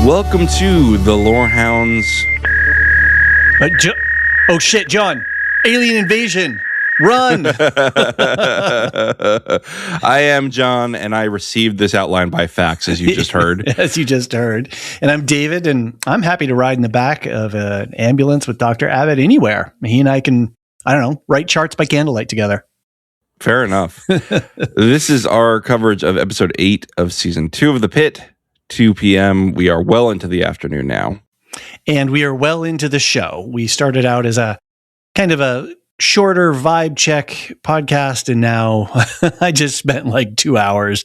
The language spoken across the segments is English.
Welcome to the Lorehounds. Oh shit, John! Alien invasion! Run! I am John, and I received this outline by fax, as you just heard. As you just heard. And I'm David, and I'm happy to ride in the back of an ambulance with Dr. Abbott anywhere. He and I can, write charts by candlelight together. Fair enough. This is our coverage of episode 8 of season 2 of the Pitt. 2 p.m. We are well into the afternoon now. And we are well into the show. We started out as a kind of a shorter vibe check podcast, and now I just spent like 2 hours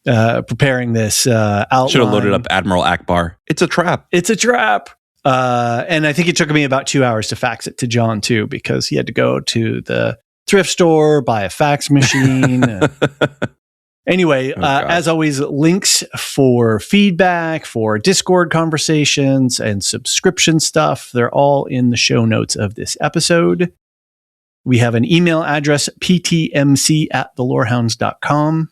preparing this outline. Should have loaded up Admiral Akbar. It's a trap. It's a trap. And I think it took me about 2 hours to fax it to John, too, because he had to go to the thrift store, buy a fax machine. Anyway, as always, links for feedback, for Discord conversations, and subscription stuff, they're all in the show notes of this episode. We have an email address, ptmc@thelorehounds.com.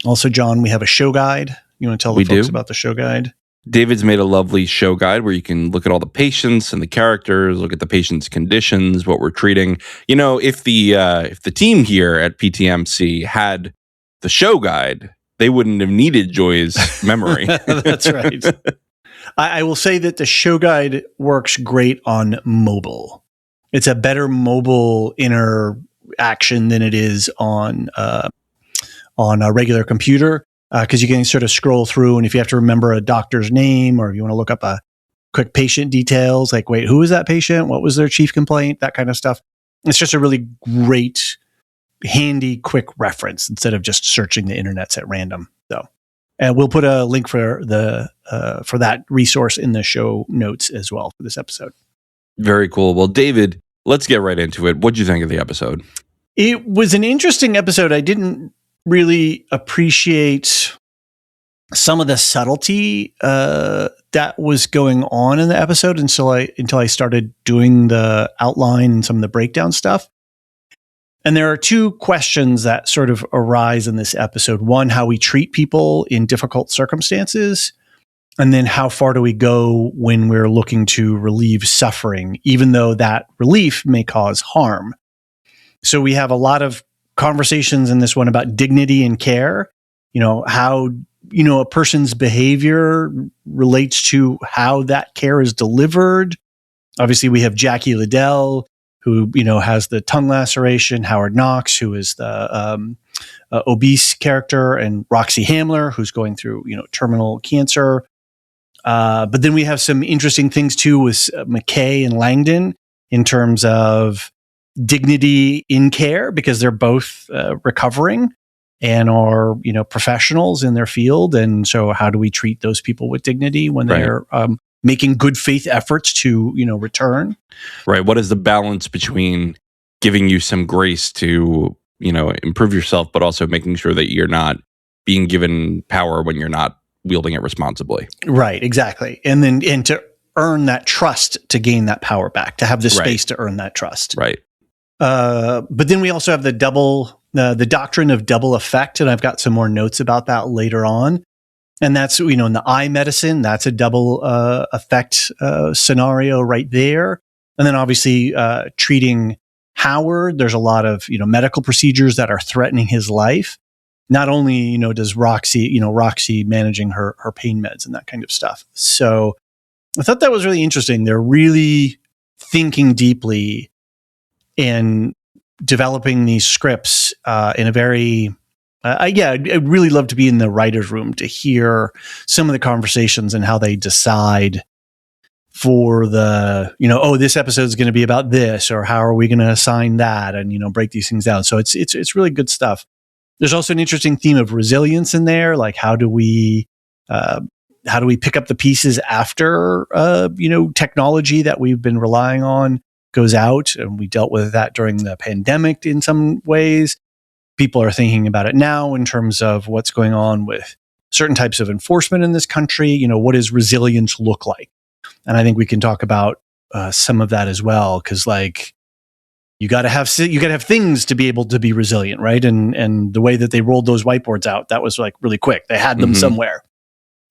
Also, John, we have a show guide. You want to tell the folks about the show guide? David's made a lovely show guide where you can look at all the patients and the characters, look at the patient's conditions, what we're treating. You know, if the team here at PTMC had the show guide, they wouldn't have needed Joy's memory. That's right. I will say that the show guide works great on mobile. It's a better mobile interaction than it is on a regular computer, because you can sort of scroll through, and if you have to remember a doctor's name, or if you want to look up a quick patient details, like, wait, who is that patient? What was their chief complaint? That kind of stuff. It's just a really great, handy, quick reference instead of just searching the internets at random. So, and we'll put a link for that resource in the show notes as well for this episode. Very cool. Well, David, let's get right into it. What'd you think of the episode? It was an interesting episode. I didn't really appreciate some of the subtlety that was going on in the episode until I started doing the outline and some of the breakdown stuff. And there are two questions that sort of arise in this episode. One, how we treat people in difficult circumstances. And then how far do we go when we're looking to relieve suffering, even though that relief may cause harm? So we have a lot of conversations in this one about dignity and care. You know, how, a person's behavior relates to how that care is delivered. Obviously, we have Jackie Liddell, who, has the tongue laceration, Howard Knox, who is the obese character, and Roxy Hamler, who's going through, terminal cancer. But then we have some interesting things, too, with McKay and Langdon in terms of dignity in care, because they're both recovering and are, professionals in their field. And so how do we treat those people with dignity when they're making good faith efforts to, return? Right. What is the balance between giving you some grace to, improve yourself, but also making sure that you're not being given power when you're not wielding it responsibly? Right. Exactly. And to earn that trust, to gain that power back, to have the space to earn that trust. Right. But then we also have the doctrine of double effect. And I've got some more notes about that later on. And that's, in the eye medicine, that's a double effect scenario right there. And then obviously treating Howard, there's a lot of, medical procedures that are threatening his life. Not only, does Roxy managing her pain meds and that kind of stuff. So I thought that was really interesting. They're really thinking deeply and developing these scripts in a very... I'd really love to be in the writer's room to hear some of the conversations and how they decide for the, this episode is going to be about this, or how are we going to assign that, and, break these things down. So it's really good stuff. There's also an interesting theme of resilience in there. Like, how do we pick up the pieces after, technology that we've been relying on goes out, and we dealt with that during the pandemic in some ways. People are thinking about it now in terms of what's going on with certain types of enforcement in this country. What does resilience look like? And I think we can talk about some of that as well, because you got to have things to be able to be resilient, right? And the way that they rolled those whiteboards out, that was really quick. They had them somewhere.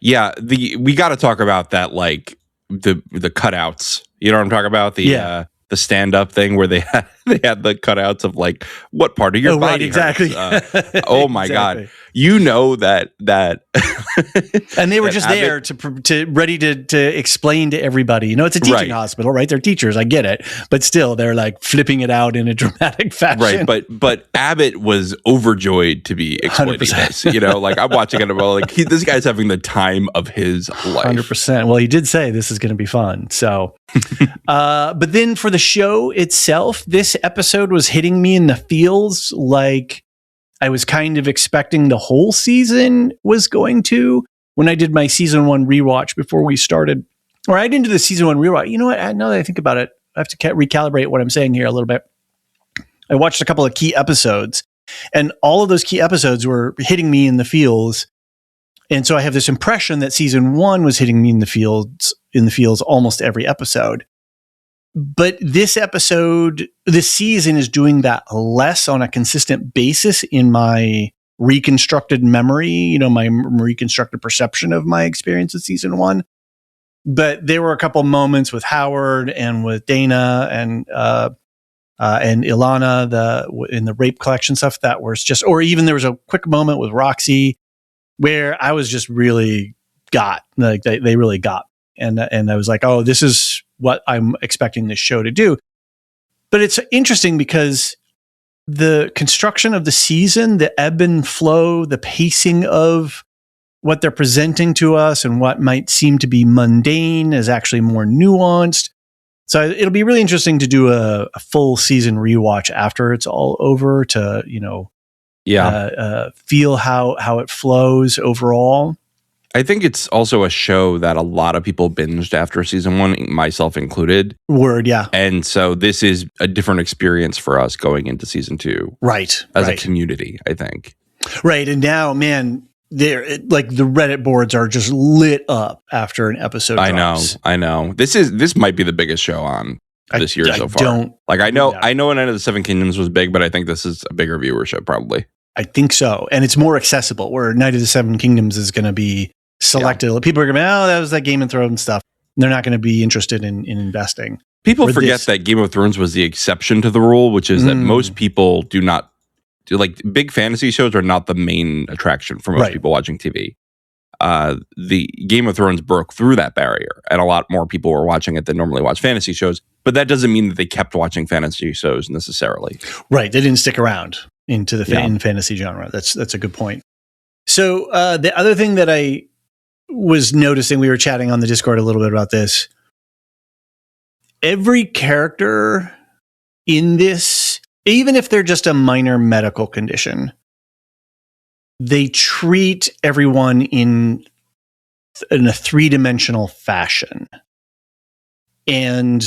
Yeah, we got to talk about that, like the cutouts. You know what I'm talking about? The stand up thing where they had the cutouts of like what part of your body exactly. oh my God, you know that and they were just there to ready to explain to everybody. You know, it's a teaching hospital, right? They're teachers. I get it, but still, they're like flipping it out in a dramatic fashion. Right, but Abbott was overjoyed to be explaining 100%. This. You know, like I'm watching it, like this guy's having the time of his life. 100%. Well, he did say this is going to be fun. So, but then for the show itself, this episode was hitting me in the feels like I was kind of expecting the whole season was going to. When I did my season 1 rewatch before we started, or I didn't do the season 1 rewatch. You know what? Now that I think about it, I have to recalibrate what I'm saying here a little bit. I watched a couple of key episodes, and all of those key episodes were hitting me in the feels. And so I have this impression that season 1 was hitting me in the feels almost every episode. But this season is doing that less on a consistent basis in my reconstructed memory, you know, my reconstructed perception of my experience with season 1. But there were a couple moments with Howard and with Dana and Ilana, in the rape collection stuff that was just, or even there was a quick moment with Roxy where I was just really they really got, and I was like, oh, this is what I'm expecting this show to do. But it's interesting because the construction of the season, the ebb and flow, the pacing of what they're presenting to us and what might seem to be mundane is actually more nuanced. So it'll be really interesting to do a full season rewatch after it's all over to, you know, feel how it flows overall. I think it's also a show that a lot of people binged after season 1, myself included. Word, yeah. And so this is a different experience for us going into season 2. Right. As a community, I think. Right. And now, man, like the Reddit boards are just lit up after an episode drops. I know. This might be the biggest show on this year so far. I know Night of the Seven Kingdoms was big, but I think this is a bigger viewership probably. I think so. And it's more accessible, where Night of the Seven Kingdoms is going to be selected. Yeah. People are going to be, oh, that was that Game of Thrones stuff. And they're not going to be interested in investing. People forget that Game of Thrones was the exception to the rule, which is that most people do not, like, big fantasy shows are not the main attraction for most people watching TV. The Game of Thrones broke through that barrier, and a lot more people were watching it than normally watch fantasy shows. But that doesn't mean that they kept watching fantasy shows necessarily. Right. They didn't stick around into the fantasy genre. That's a good point. So the other thing that I was noticing, we were chatting on the Discord a little bit about this. Every character in this, even if they're just a minor medical condition, they treat everyone in a three-dimensional fashion. And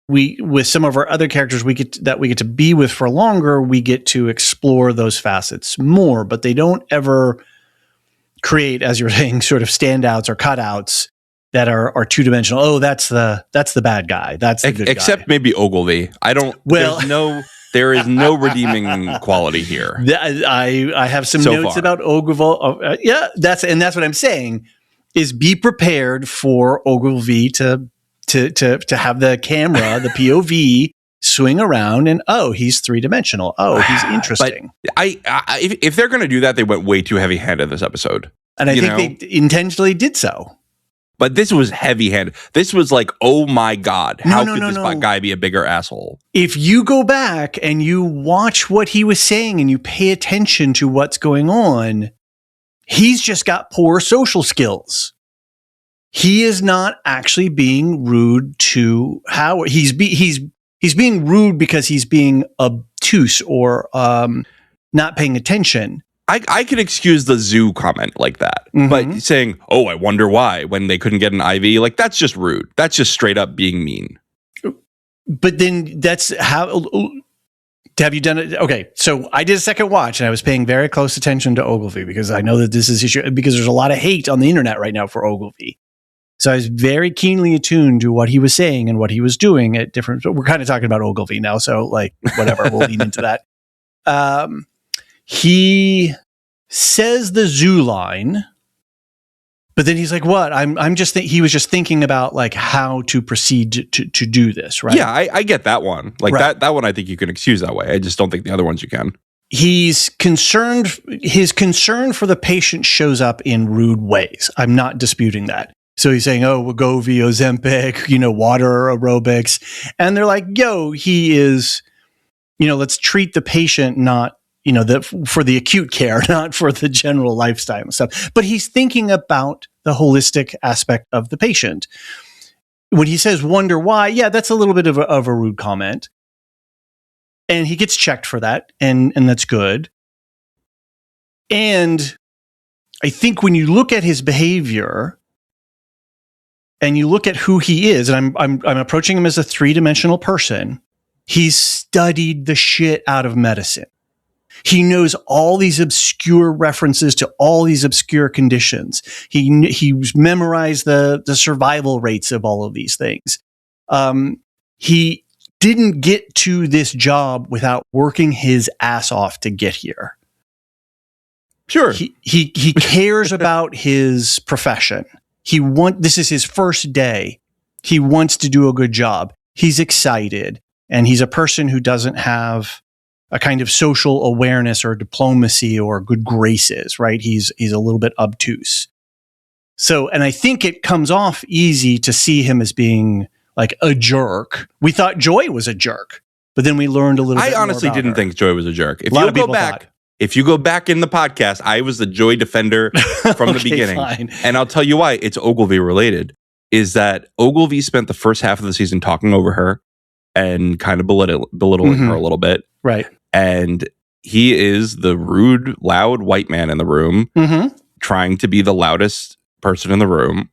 we, with some of our other characters we get to be with for longer, we get to explore those facets more, but they don't ever create, as you're saying, sort of standouts or cutouts that are two-dimensional. Oh, that's the bad guy. That's the good except guy. Maybe Olgilvie. There is no redeeming quality here. I have some notes about Olgilvie. That's what I'm saying is be prepared for Olgilvie to have the camera, the POV swing around and, oh, he's three-dimensional. Oh, he's interesting. But if they're going to do that, they went way too heavy-handed this episode. And I think they intentionally did so. But this was heavy-handed. This was like, oh my God, how could this guy be a bigger asshole? If you go back and you watch what he was saying and you pay attention to what's going on, he's just got poor social skills. He is not actually being rude to Howard. He's being rude because he's being obtuse or not paying attention. I can excuse the zoo comment like that, but saying, oh, I wonder why, when they couldn't get an IV, like, that's just rude. That's just straight up being mean. But then that's how, have you done it? Okay, so I did a second watch and I was paying very close attention to Olgilvie because I know that this is issue, because there's a lot of hate on the internet right now for Olgilvie. So I was very keenly attuned to what he was saying and what he was doing at different, we're kind of talking about Olgilvie now, so like, whatever, we'll lean into that. He says the zoo line But then he's like, "What? I'm just." He was just thinking about like how to proceed to do this, right? Yeah, I get that one. Like Right. that one, I think you can excuse that way. I just don't think the other ones you can. He's concerned. His concern for the patient shows up in rude ways. I'm not disputing that. So he's saying, "Oh, Wegovy, Ozempic, water aerobics," and they're like, "Yo, he is, let's treat the patient not." For the acute care, not for the general lifestyle and stuff. But he's thinking about the holistic aspect of the patient. When he says, wonder why, yeah, that's a little bit of a rude comment. And he gets checked for that, and that's good. And I think when you look at his behavior and you look at who he is, and I'm approaching him as a three-dimensional person, he's studied the shit out of medicine. He knows all these obscure references to all these obscure conditions. He's memorized the survival rates of all of these things. He didn't get to this job without working his ass off to get here. Sure. He cares about his profession. This is his first day. He wants to do a good job. He's excited, and he's a person who doesn't have a kind of social awareness or diplomacy or good graces, right? He's a little bit obtuse. So, and I think it comes off easy to see him as being like a jerk. We thought Joy was a jerk, but then we learned a little bit more honestly about didn't her. think Joy was a jerk. A lot of people thought. If you go back in the podcast, I was the Joy defender from the beginning. Fine. And I'll tell you why. It's Ogilvie related. Is that Ogilvie spent the first half of the season talking over her and kind of belittling her a little bit. Right. And he is the rude, loud white man in the room, trying to be the loudest person in the room.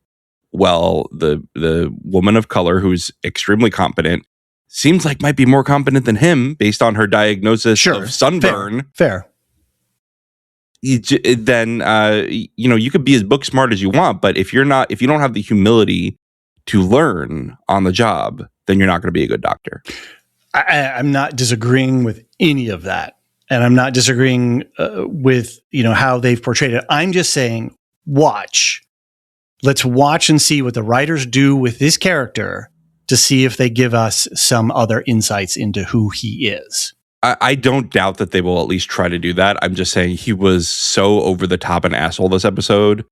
Well, the woman of color, who's extremely competent, seems like might be more competent than him based on her diagnosis of sunburn. Fair. Then you could be as book smart as you want, but if you don't have the humility to learn on the job, then you're not going to be a good doctor. I'm not disagreeing with any of that. And I'm not disagreeing with, how they've portrayed it. I'm just saying, let's watch and see what the writers do with this character to see if they give us some other insights into who he is. I don't doubt that they will at least try to do that. I'm just saying he was so over the top an asshole this episode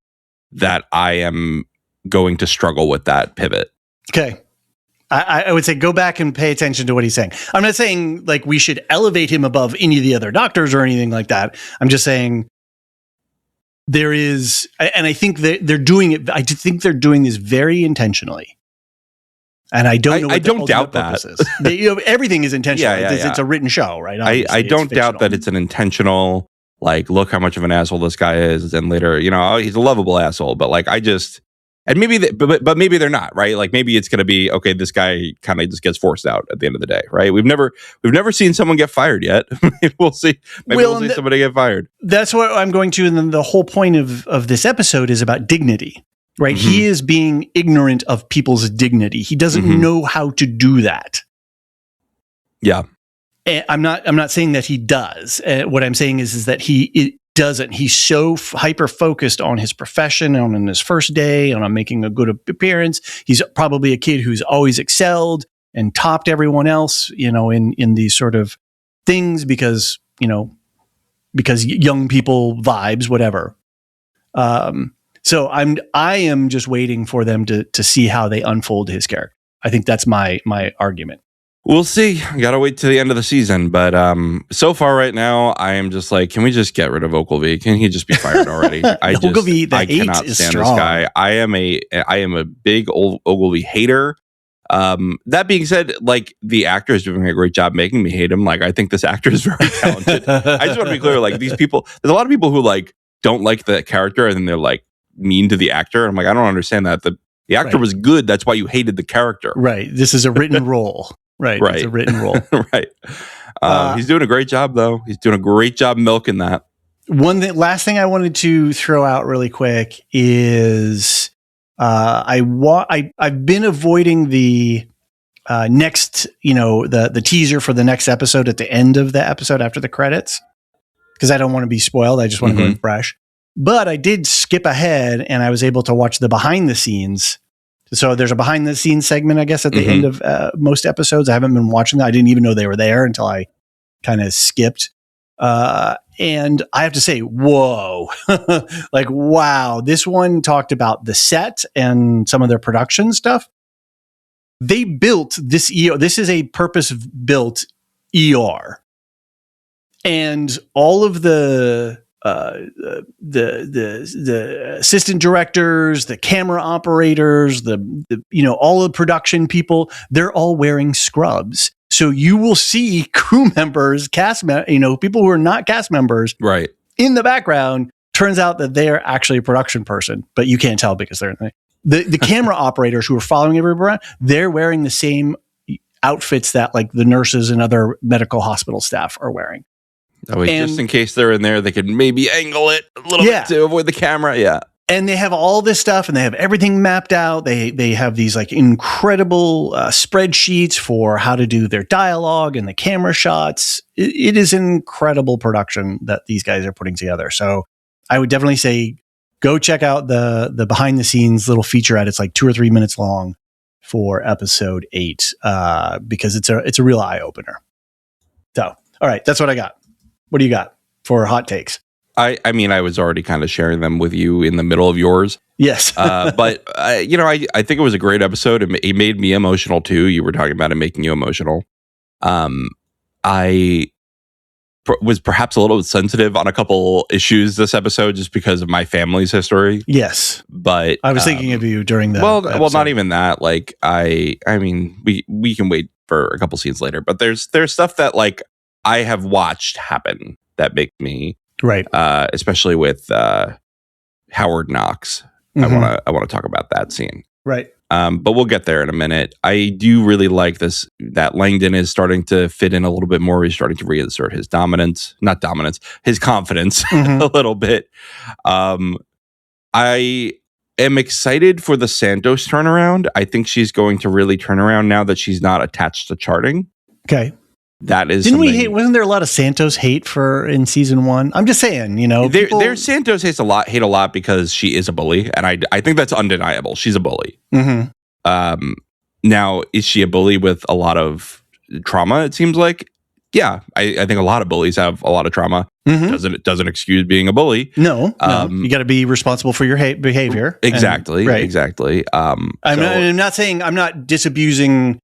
that I am going to struggle with that pivot. Okay. I would say go back and pay attention to what he's saying. I'm not saying like we should elevate him above any of the other doctors or anything like that. I'm just saying there is, and I think that they're doing it. I think they're doing this very intentionally. And I don't know. What I don't doubt that. Everything is intentional. Yeah. It's a written show, right? I don't doubt that it's an intentional. Like, look how much of an asshole this guy is, and later, he's a lovable asshole. But like, and maybe, but maybe they're not, right? Like maybe it's going to be okay. This guy kind of just gets forced out at the end of the day, right? We've never seen someone get fired yet. We'll see. Maybe we'll see somebody get fired. That's what I'm going to. And then the whole point of this episode is about dignity, right? Mm-hmm. He is being ignorant of people's dignity. He doesn't know how to do that. Yeah. And I'm not saying that he does. What I'm saying is that he doesn't. He's so hyper focused on his profession, on his first day, on making a good appearance. He's probably a kid who's always excelled and topped everyone else, in these sort of things because young people vibes, whatever. So I am just waiting for them to see how they unfold his character. I think that's my argument. We'll see. Got to wait to the end of the season. But so far right now, I am just like, can we just get rid of Ogilvie? Can he just be fired already? I cannot stand strong. This guy. I am a big Olgilvie hater. That being said, like the actor is doing a great job making me hate him. Like I think this actor is very talented. I just want to be clear. Like these people, there's a lot of people who like don't like the character and then they're like mean to the actor. I'm like, I don't understand that. The actor was good. That's why you hated the character. Right. This is a written role. Right. It's a written role. Right. He's doing a great job, though. He's doing a great job milking that. Last thing I wanted to throw out really quick is I've been avoiding the next, the teaser for the next episode at the end of the episode after the credits because I don't want to be spoiled. I just want to go in fresh. But I did skip ahead and I was able to watch the behind the scenes. So there's a behind the scenes segment, I guess, at the end of most episodes. I haven't been watching that. I didn't even know they were there until I kind of skipped. And I have to say, whoa, like, wow, this one talked about the set and some of their production stuff. They built this ER. This is a purpose built ER. And all of the assistant directors, the camera operators, the all the production people, they're all wearing scrubs. So you will see crew members, people who are not cast members, right, in the background. Turns out that they are actually a production person, but you can't tell because they're the camera operators who are following everybody around. They're wearing the same outfits that like the nurses and other medical hospital staff are wearing. Oh, wait, just in case they're in there, they could maybe angle it a little bit to avoid the camera. Yeah. And they have all this stuff and they have everything mapped out. They have these like incredible spreadsheets for how to do their dialogue and the camera shots. It is an incredible production that these guys are putting together. So I would definitely say go check out the behind the scenes little featurette. It's like 2 or 3 minutes long for episode 8 because it's a real eye opener. So, all right, that's what I got. What do you got for hot takes? I mean, I was already kind of sharing them with you in the middle of yours. Yes. But, I think it was a great episode. It made me emotional, too. You were talking about it making you emotional. I was perhaps a little sensitive on a couple issues this episode just because of my family's history. Yes. But I was thinking of you during the Well, not even that. Like, I mean, we can wait for a couple scenes later. But there's stuff that, like, I have watched happen that make me... Right. Especially with Howard Knox. Mm-hmm. I want to talk about that scene. Right. But we'll get there in a minute. I do really like this, that Langdon is starting to fit in a little bit more. He's starting to reassert his his confidence Mm-hmm. a little bit. I am excited for the Santos turnaround. I think she's going to really turn around now that she's not attached to charting. Okay. That is Didn't we hate? Wasn't there a lot of Santos hate in season 1? I'm just saying, there's Santos hate a lot because she is a bully, and I think that's undeniable. She's a bully. Mm-hmm. Now, is she a bully with a lot of trauma? It seems like, yeah. I think a lot of bullies have a lot of trauma. Mm-hmm. Doesn't excuse being a bully. No. You got to be responsible for your behavior. Exactly. Right. Exactly. I'm not saying I'm not disabusing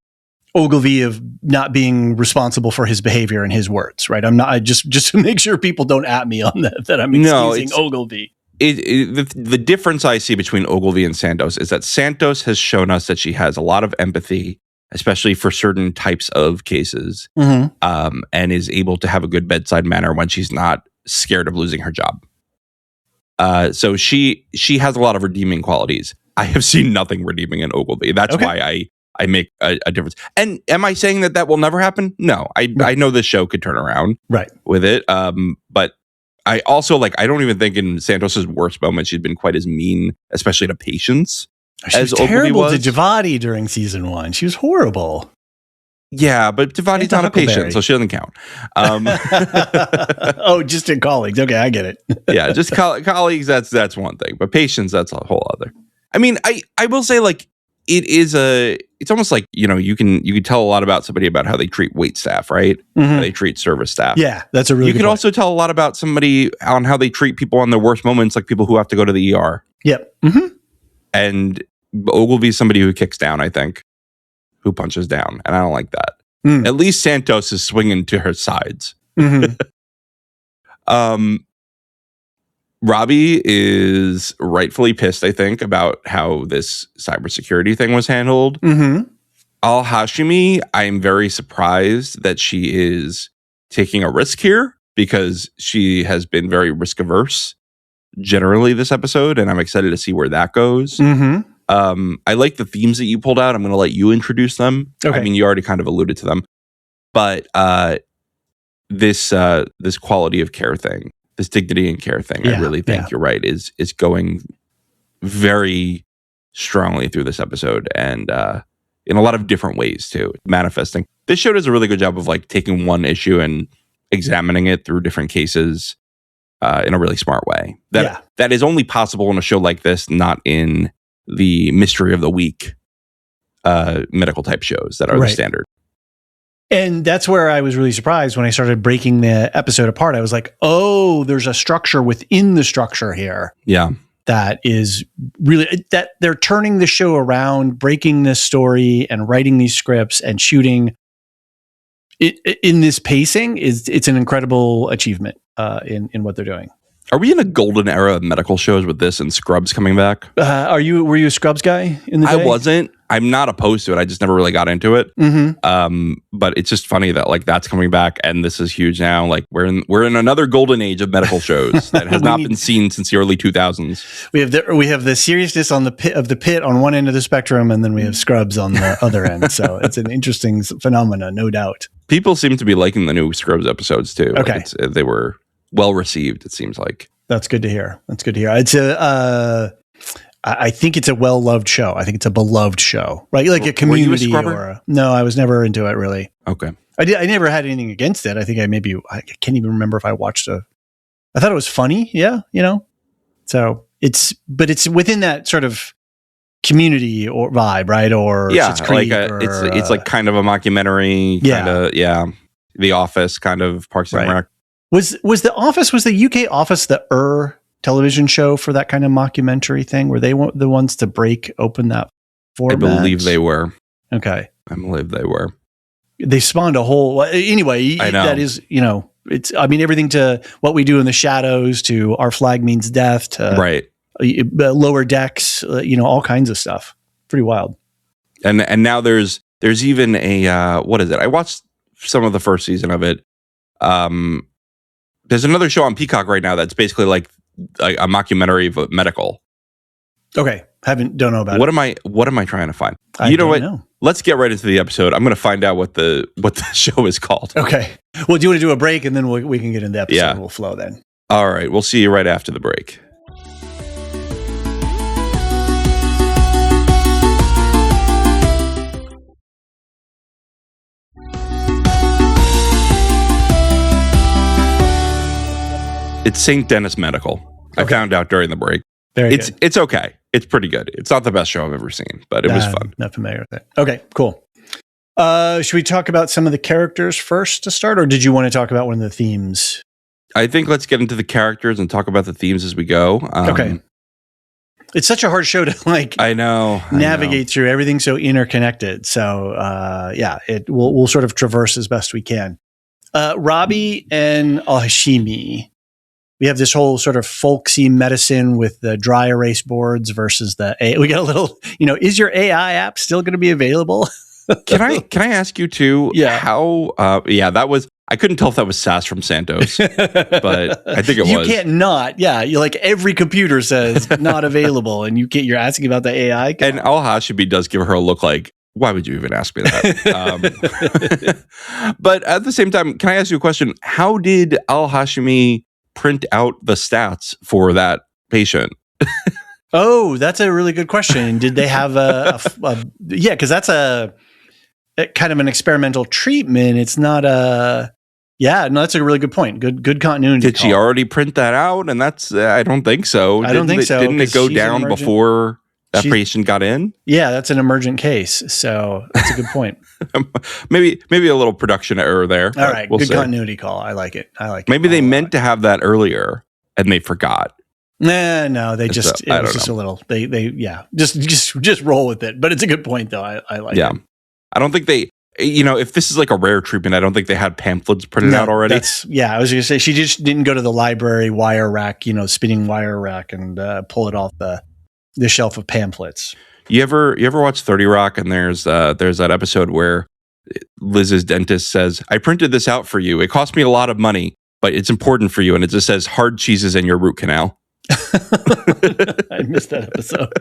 Olgilvie of not being responsible for his behavior and his words, right? I'm not just to make sure people don't at me on that I'm excusing Olgilvie. The difference I see between Olgilvie and Santos is that Santos has shown us that she has a lot of empathy, especially for certain types of cases, mm-hmm. And is able to have a good bedside manner when she's not scared of losing her job. So she has a lot of redeeming qualities. I have seen nothing redeeming in Olgilvie. That's why I make a difference. And am I saying that will never happen? No. I know this show could turn around with it. But I also, I don't even think in Santos's worst moment she's been quite as mean, especially to patients. She was terrible to Javadi during season 1. She was horrible. Yeah, but Javadi's not a patient, so she doesn't count. Oh, just in colleagues. Okay, I get it. Yeah, just colleagues, that's one thing. But patients, that's a whole other. I mean, I will say, it's almost like, you can tell a lot about somebody about how they treat wait staff, right? Mm-hmm. How they treat service staff. Yeah, that's a really good point. Also tell a lot about somebody on how they treat people on their worst moments, like people who have to go to the ER. Yep. Mm-hmm. And Olgilvie is somebody who kicks down, I think, who punches down. And I don't like that. At least Santos is swinging to her sides. Mm-hmm. Robbie is rightfully pissed, I think, about how this cybersecurity thing was handled. Mm-hmm. Al-Hashimi, I'm very surprised that she is taking a risk here because she has been very risk averse generally this episode, and I'm excited to see where that goes. Mm-hmm. I like the themes that you pulled out. I'm going to let you introduce them. Okay. I mean, you already kind of alluded to them, but this quality of care thing, this dignity and care thing, I really think you're right, is going very strongly through this episode, and in a lot of different ways too, manifesting. This show does a really good job of taking one issue and examining it through different cases. in a really smart way. That is only possible in a show like this, not in the mystery of the week medical type shows that are the standard. And that's where I was really surprised when I started breaking the episode apart. I was like, oh, there's a structure within the structure here. Yeah. That is really, that they're turning the show around, breaking this story and writing these scripts and shooting it in this pacing it's an incredible achievement in what they're doing. Are we in a golden era of medical shows with this and Scrubs coming back? Were you a Scrubs guy in the day? I wasn't. I'm not opposed to it. I just never really got into it. Mm-hmm. But it's just funny that like that's coming back and this is huge now. Like we're in another golden age of medical shows that has not been seen since the early 2000s. We have the seriousness on the Pitt on one end of the spectrum, and then we have Scrubs on the other end. So it's an interesting phenomena, no doubt. People seem to be liking the new Scrubs episodes too. Okay, like they were well received. It seems like. That's good to hear. It's I think it's a well-loved show. I think it's a beloved show, right? Like a community. Were you a scrubber? No, I was never into it really. Okay. I never had anything against it. I think I can't even remember if I watched I thought it was funny. Yeah. So it's within that sort of community or vibe, right? Or it's like kind of a mockumentary. Yeah. The Office, kind of Parks and Rec. Was the UK Office the television show for that kind of mockumentary thing? Were they the ones to break open that format? I believe they were. Okay. I believe they were. They spawned a whole, anyway, I know. That is, it's, everything to What We Do in the Shadows, to Our Flag Means Death, to Lower Decks, all kinds of stuff. Pretty wild. And now there's even a, what is it? I watched some of the first season of it. There's another show on Peacock right now that's basically like a mockumentary of medical. Okay, don't know about What am I trying to find? You know what? Let's get right into the episode. I'm going to find out what the show is called. Okay. Well, do you want to do a break and then we can get into the episode? Yeah. We'll flow then. All right. We'll see you right after the break. It's St. Dennis Medical. Okay. I found out during the break. It's okay. It's pretty good. It's not the best show I've ever seen, but it was fun. Not familiar with it. Okay, cool. Should we talk about some of the characters first to start, or did you want to talk about one of the themes? I think let's get into the characters and talk about the themes as we go. Okay. It's such a hard show to navigate through. Everything's so interconnected. So we'll sort of traverse as best we can. Robbie and Al-Hashimi. We have this whole sort of folksy medicine with the dry erase boards versus we got a little, is your AI app still going to be available? Can I ask you too? Yeah. How? That was. I couldn't tell if that was Sass from Santos, but I think it was. You can't not. Yeah, you like every computer says not available, and you're asking about the AI. And Al-Hashimi does give her a look like, why would you even ask me that? But at the same time, can I ask you a question? How did Al-Hashimi print out the stats for that patient? Oh, that's a really good question. Did they have because that's a kind of an experimental treatment. It's not that's a really good point. Good continuity. Did she already print that out? And that's, I don't think so. I don't think so. Didn't it go down before that patient got in? Yeah, that's an emergent case. So that's a good point. maybe a little production error there. All right. Good continuity call. I like it. Maybe they meant to have that earlier and they forgot. No, they just, it was just a little, just roll with it. But it's a good point though. I like it. Yeah. I don't think they, if this is like a rare treatment, I don't think they had pamphlets printed out already. I was going to say, she just didn't go to the library wire rack, spinning wire rack and pull it off the shelf of pamphlets. You ever watch 30 Rock and there's that episode where Liz's dentist says, I printed this out for you. It cost me a lot of money, but it's important for you. And it just says hard cheeses in your root canal. I missed that episode.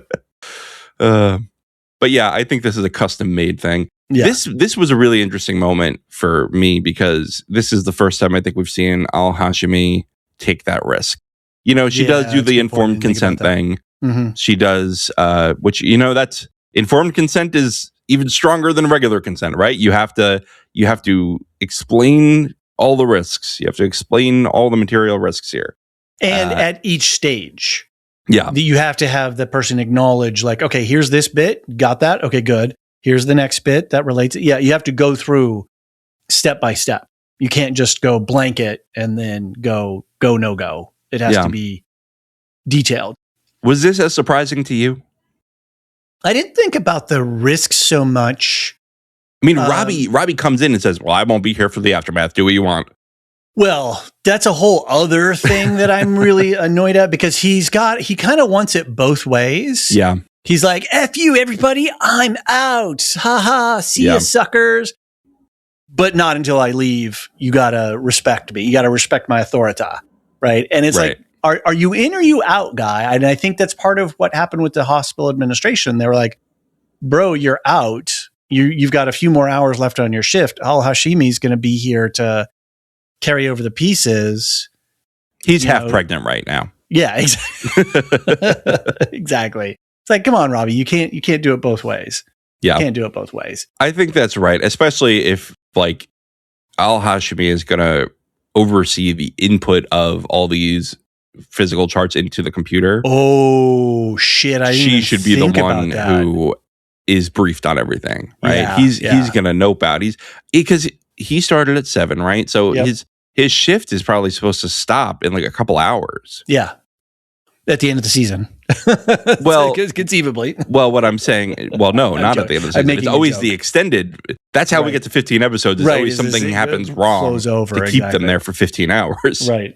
But yeah, I think this is a custom made thing. Yeah. This was a really interesting moment for me because this is the first time I think we've seen Al-Hashimi take that risk. She does do the informed consent thing. Mm-hmm. She does, which, that's informed consent is even stronger than regular consent, right? You have to explain all the risks. You have to explain all the material risks here. And at each stage, Yeah. you have to have the person acknowledge, like, okay, here's this bit, got that? Okay, good. Here's the next bit that relates. Yeah, you have to go through step by step. You can't just go blanket and then go, no go. It has to be detailed. Was this as surprising to you? I didn't think about the risks so much. I mean, Robbie comes in and says, well, I won't be here for the aftermath. Do what you want. Well, that's a whole other thing that I'm really annoyed at, because he kind of wants it both ways. Yeah. He's like, F you, everybody. I'm out. Ha ha. See ya, suckers. But not until I leave. You got to respect me. You got to respect my authority. Right. And it's like, are you in or you out, guy? And I think that's part of what happened with the hospital administration. They were like, bro, you're out. You've got a few more hours left on your shift. Al-Hashimi is going to be here to carry over the pieces. He's half pregnant right now. Yeah, exactly. Exactly. It's like, come on, Robbie, you can't do it both ways. Yeah. You can't do it both ways. I think that's right, especially if like Al-Hashimi is going to oversee the input of all these physical charts into the computer. Oh shit! She should be the one who is briefed on everything, right? Yeah, he's going to nope out. Because he started at 7, right? So his shift is probably supposed to stop in like a couple hours. Yeah, at the end of the season. Well, conceivably. Well, what I'm saying, well, no, not at the end of the season. It's always the extended. That's how we get to 15 episodes. It's always something happens wrong flows over, to keep them there for 15 hours. Right.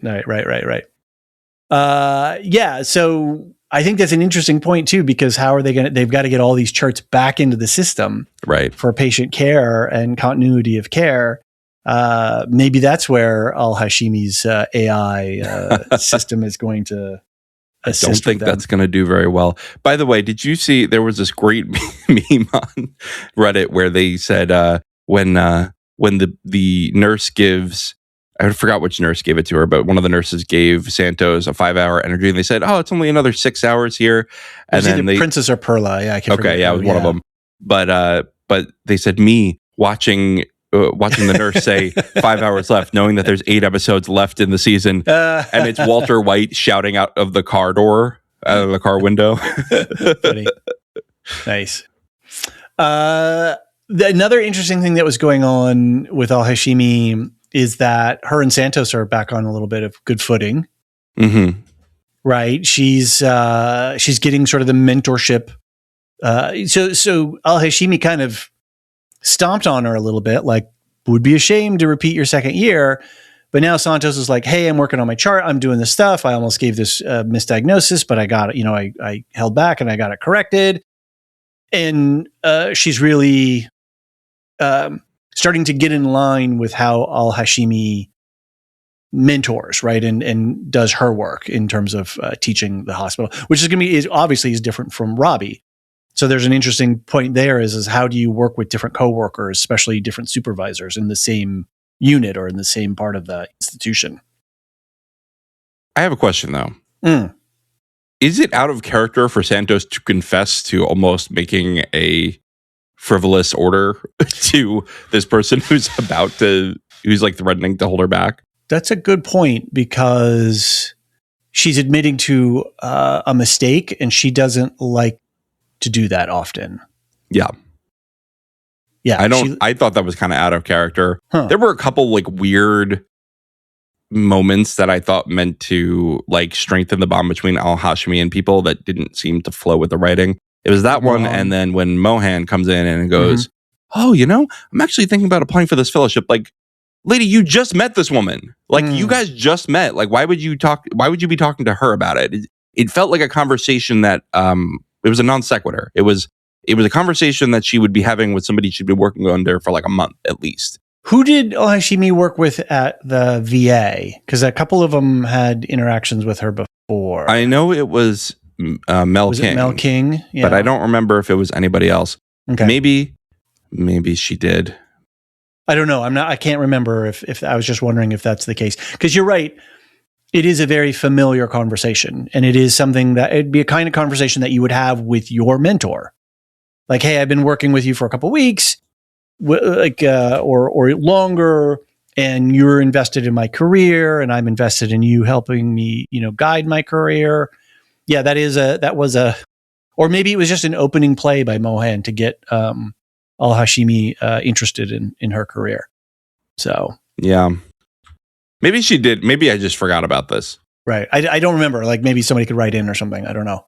Yeah. So I think that's an interesting point too, because how are they've got to get all these charts back into the system, right, for patient care and continuity of care. Maybe that's where Al-Hashimi's AI system is going to assist. I don't think that's going to do very well. By the way, did you see there was this great meme on Reddit where they said when the nurse gives, I forgot which nurse gave it to her, but one of the nurses gave Santos a 5-hour energy, and they said, "Oh, it's only another 6 hours here." And then Princess or Perla, yeah, I can't forget. Yeah, it was one of them. But they said me watching the nurse say 5 hours left, knowing that there's 8 episodes left in the season, and it's Walter White shouting out of the car door, out of the car window. Funny. Nice. Another interesting thing that was going on with Al-Hashimi is that her and Santos are back on a little bit of good footing. Mm-hmm. Right. She's getting sort of the mentorship. So Al-Hashimi kind of stomped on her a little bit, like, would be ashamed to repeat your second year. But now Santos is like, hey, I'm working on my chart. I'm doing this stuff. I almost gave this misdiagnosis, but I got it. I held back and I got it corrected. And she's really starting to get in line with how Al-Hashimi mentors, right? And does her work in terms of teaching the hospital, which is obviously different from Robbie. So there's an interesting point there is how do you work with different coworkers, especially different supervisors in the same unit or in the same part of the institution? I have a question though. Is it out of character for Santos to confess to almost making a frivolous order to this person who's like threatening to hold her back? That's a good point, because she's admitting to a mistake and she doesn't like to do that often. Yeah. I thought that was kind of out of character. There were a couple like weird moments that I thought meant to like strengthen the bond between Al-Hashimi and people that didn't seem to flow with the writing. It was that one, and then when Mohan comes in and goes, "Oh, I'm actually thinking about applying for this fellowship." Like, lady, you just met this woman. Like, you guys just met. Like, why would you be talking to her about it? It felt like a conversation that it was a non sequitur. It was a conversation that she would be having with somebody she'd been working under for like a month at least. Who did Al-Hashimi work with at the VA? Because a couple of them had interactions with her before. I know it was Mel King. Mel King? Yeah. But I don't remember if it was anybody else. Okay. Maybe she did. I don't know. I can't remember if I was just wondering if that's the case. Because you're right. It is a very familiar conversation. And it is something that it'd be a kind of conversation that you would have with your mentor. Like, hey, I've been working with you for a couple of weeks, or longer, and you're invested in my career, and I'm invested in you helping me, guide my career. Yeah, that was or maybe it was just an opening play by Mohan to get Al-Hashimi interested in her career. So yeah, maybe she did. Maybe I just forgot about this. Right. I don't remember. Like maybe somebody could write in or something. I don't know.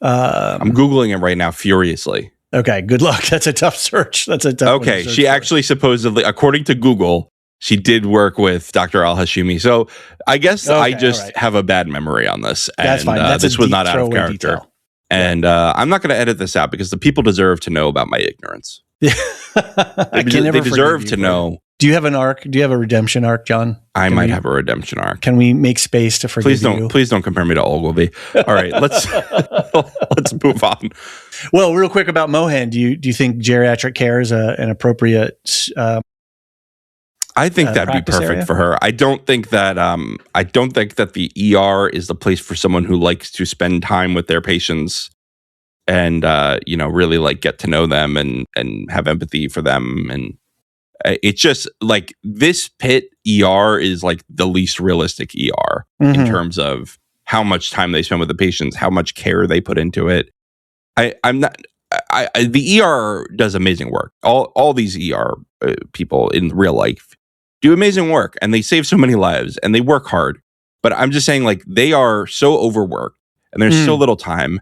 I'm Googling it right now furiously. Okay. Good luck. That's a tough search. That's a tough Okay. She actually supposedly, according to Google, she did work with Dr. Al-Hashimi. So I guess I just have a bad memory on this. That's fine. This was not out of character. Detail. And I'm not going to edit this out because the people deserve to know about my ignorance. Yeah. They deserve to know. Do you have an arc? Do you have a redemption arc, John? I might have a redemption arc. Can we make space to forgive you? Please don't compare me to Olgilvie. All right, let's move on. Well, real quick about Mohan, do you think geriatric care is an appropriate? I think that'd be perfect area for her. I don't think that the ER is the place for someone who likes to spend time with their patients and really like get to know them and have empathy for them. And it's just like this Pitt ER is like the least realistic ER in terms of how much time they spend with the patients, how much care they put into it. The ER does amazing work. All these ER people in real life do amazing work, and they save so many lives, and they work hard. But I'm just saying, like, they are so overworked, and there's so little time.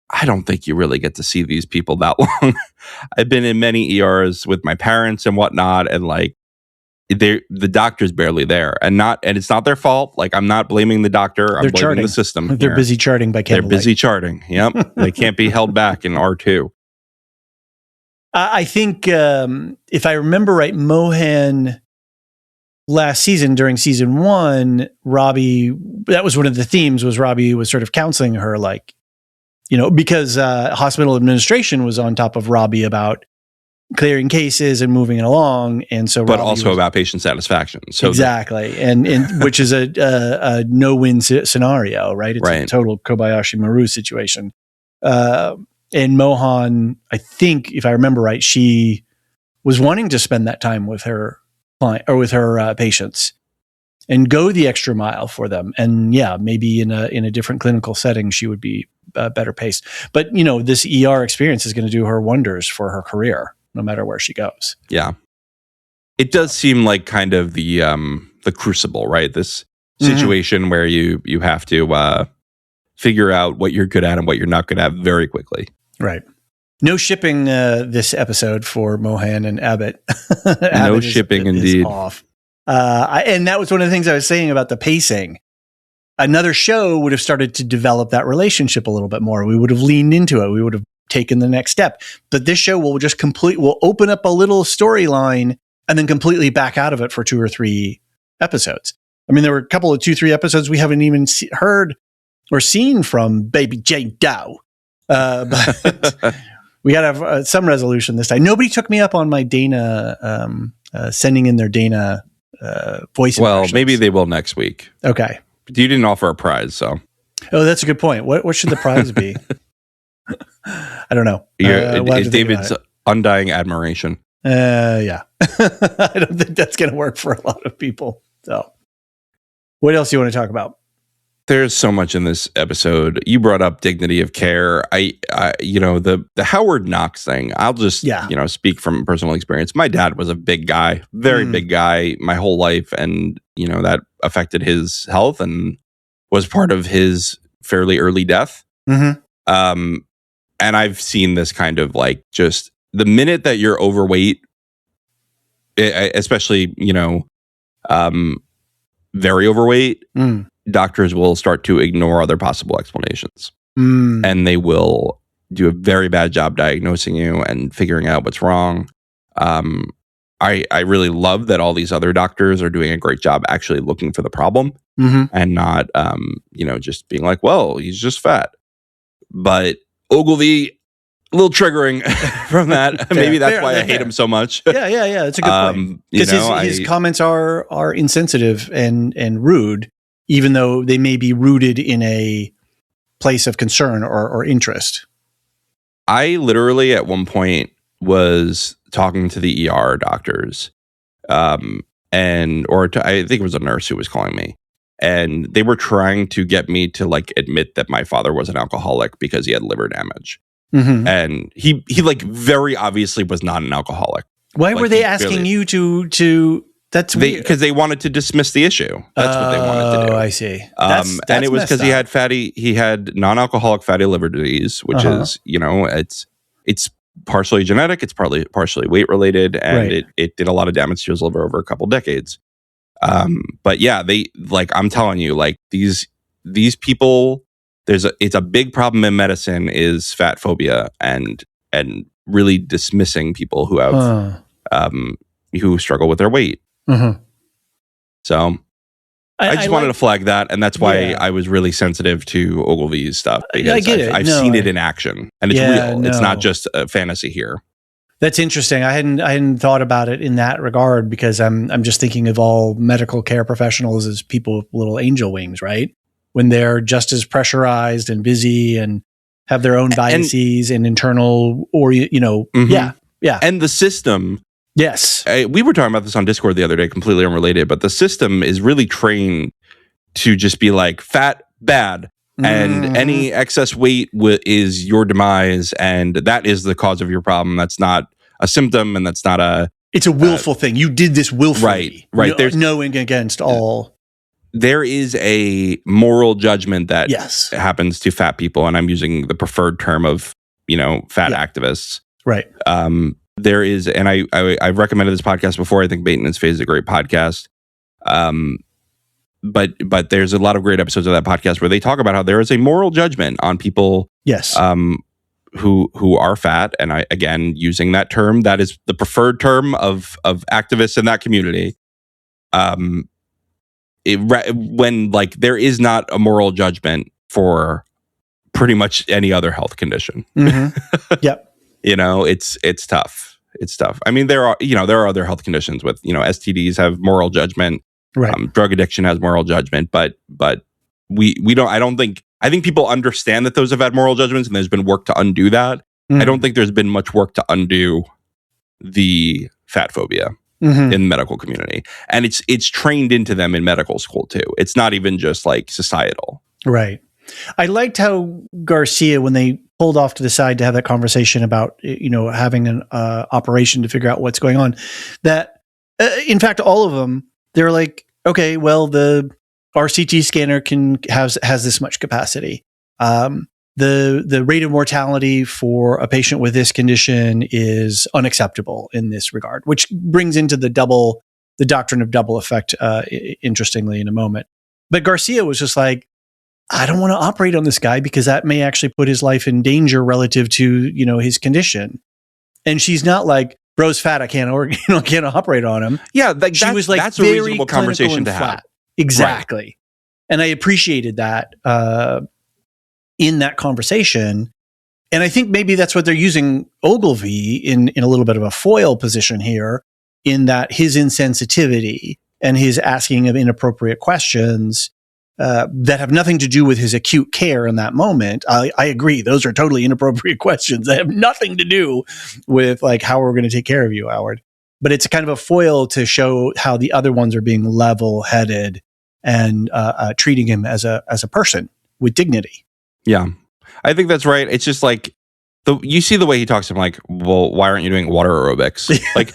I don't think you really get to see these people that long. I've been in many ERs with my parents and whatnot, and like, the doctor's barely there, and it's not their fault. Like, I'm not blaming the doctor. I'm blaming the system. They're busy charting by candlelight. They're busy charting. Yep, they can't be held back in R2. I think if I remember right, Mohan last season during season 1, Robbie, that was one of the themes, was Robbie was sort of counseling her, like, because hospital administration was on top of Robbie about clearing cases and moving it along, and so but Robbie also about patient satisfaction. So exactly, and which is a no-win scenario, right? It's a total Kobayashi Maru situation. And Mohan, I think, if I remember right, she was wanting to spend that time with her client or with her patients and go the extra mile for them. And yeah, maybe in a different clinical setting, she would be better paced. But this ER experience is going to do her wonders for her career, no matter where she goes. Yeah, it does seem like kind of the crucible, right? This situation where you have to figure out what you're good at and what you're not good at very quickly. Right. No shipping this episode for Mohan and Abbott. No shipping indeed. Off. And that was one of the things I was saying about the pacing. Another show would have started to develop that relationship a little bit more. We would have leaned into it. We would have taken the next step. But this show will just we'll open up a little storyline and then completely back out of it for 2 or 3 episodes. I mean, there were a couple of 2-3 episodes we haven't even heard or seen from Baby J Dow. But we got to have some resolution this time. Nobody took me up on my Dana, sending in their Dana voice. Well, maybe they will next week. Okay. You didn't offer a prize, so. Oh, that's a good point. What should the prize be? I don't know. It's David's undying admiration. Yeah. I don't think that's going to work for a lot of people. So, what else do you want to talk about? There's so much in this episode. You brought up dignity of care. The Howard Knox thing. I'll just speak from personal experience. My dad was a big guy, very big guy, my whole life, and that affected his health and was part of his fairly early death. And I've seen this kind of like just the minute that you're overweight, especially very overweight. Doctors will start to ignore other possible explanations. And they will do a very bad job diagnosing you and figuring out what's wrong. I really love that all these other doctors are doing a great job actually looking for the problem and not, just being like, well, he's just fat. But Olgilvie, a little triggering from that. Maybe that's why I hate him so much. Yeah. It's a good point. Because his comments are insensitive and rude, even though they may be rooted in a place of concern or interest. I literally at one point was talking to the ER doctors I think it was a nurse who was calling me. And they were trying to get me to like admit that my father was an alcoholic because he had liver damage. Mm-hmm. And he like very obviously was not an alcoholic. Why Like, were they asking you to that's weird. Because they wanted to dismiss the issue. That's what they wanted to do. Oh, I see. And it was because he had non-alcoholic fatty liver disease, which is, it's partially genetic, it's partially weight related, and it did a lot of damage to his liver over a couple decades. But yeah, they like, I'm telling you, like these people, it's a big problem in medicine is fat phobia and really dismissing people who have who struggle with their weight. Mm-hmm. So I just wanted to flag that, and that's why I was really sensitive to Olgilvie's stuff, because I get it. I've seen it in action, and it's real. No. It's not just a fantasy here. That's interesting. I hadn't thought about it in that regard, because I'm just thinking of all medical care professionals as people with little angel wings, right? When they're just as pressurized and busy and have their own biases and internal, or yeah. And the system. Yes. We were talking about this on Discord the other day, completely unrelated, but the system is really trained to just be like fat, bad, and any excess weight is your demise, and that is the cause of your problem. That's not a symptom, and that's not it's a willful thing. You did this willfully. Right. There's knowing against all. There is a moral judgment that happens to fat people, and I'm using the preferred term of, fat activists. Right. There is, and I've recommended this podcast before. I think Maintenance Phase is a great podcast. But there's a lot of great episodes of that podcast where they talk about how there is a moral judgment on people. Yes. Who are fat, and I, again, using that term, that is the preferred term of activists in that community. When like there is not a moral judgment for pretty much any other health condition. Mm-hmm. Yep. It's tough. It's tough. I mean, there are other health conditions with, STDs have moral judgment. Right. Drug addiction has moral judgment, but we don't. I think people understand that those have had moral judgments, and there's been work to undo that. I don't think there's been much work to undo the fat phobia in the medical community, and it's trained into them in medical school too. It's not even just like societal. Right. I liked how Garcia, when they pulled off to the side to have that conversation about, having an operation to figure out what's going on, that in fact, all of them, they're like, okay, well, our CT scanner has this much capacity. The rate of mortality for a patient with this condition is unacceptable in this regard, which brings into the doctrine of double effect, interestingly, in a moment. But Garcia was just like, I don't want to operate on this guy because that may actually put his life in danger relative to, his condition. And she's not like, bro's fat, I can't operate on him. Yeah, she was like, that's a reasonable conversation to have. Exactly. Right. And I appreciated that in that conversation. And I think maybe that's what they're using Olgilvie in a little bit of a foil position here, in that his insensitivity and his asking of inappropriate questions that have nothing to do with his acute care in that moment. I agree. Those are totally inappropriate questions that have nothing to do with like how we're going to take care of you, Howard. But it's kind of a foil to show how the other ones are being level-headed and treating him as a person with dignity. Yeah, I think that's right. It's just like you see the way he talks to him, like, well, why aren't you doing water aerobics? Like,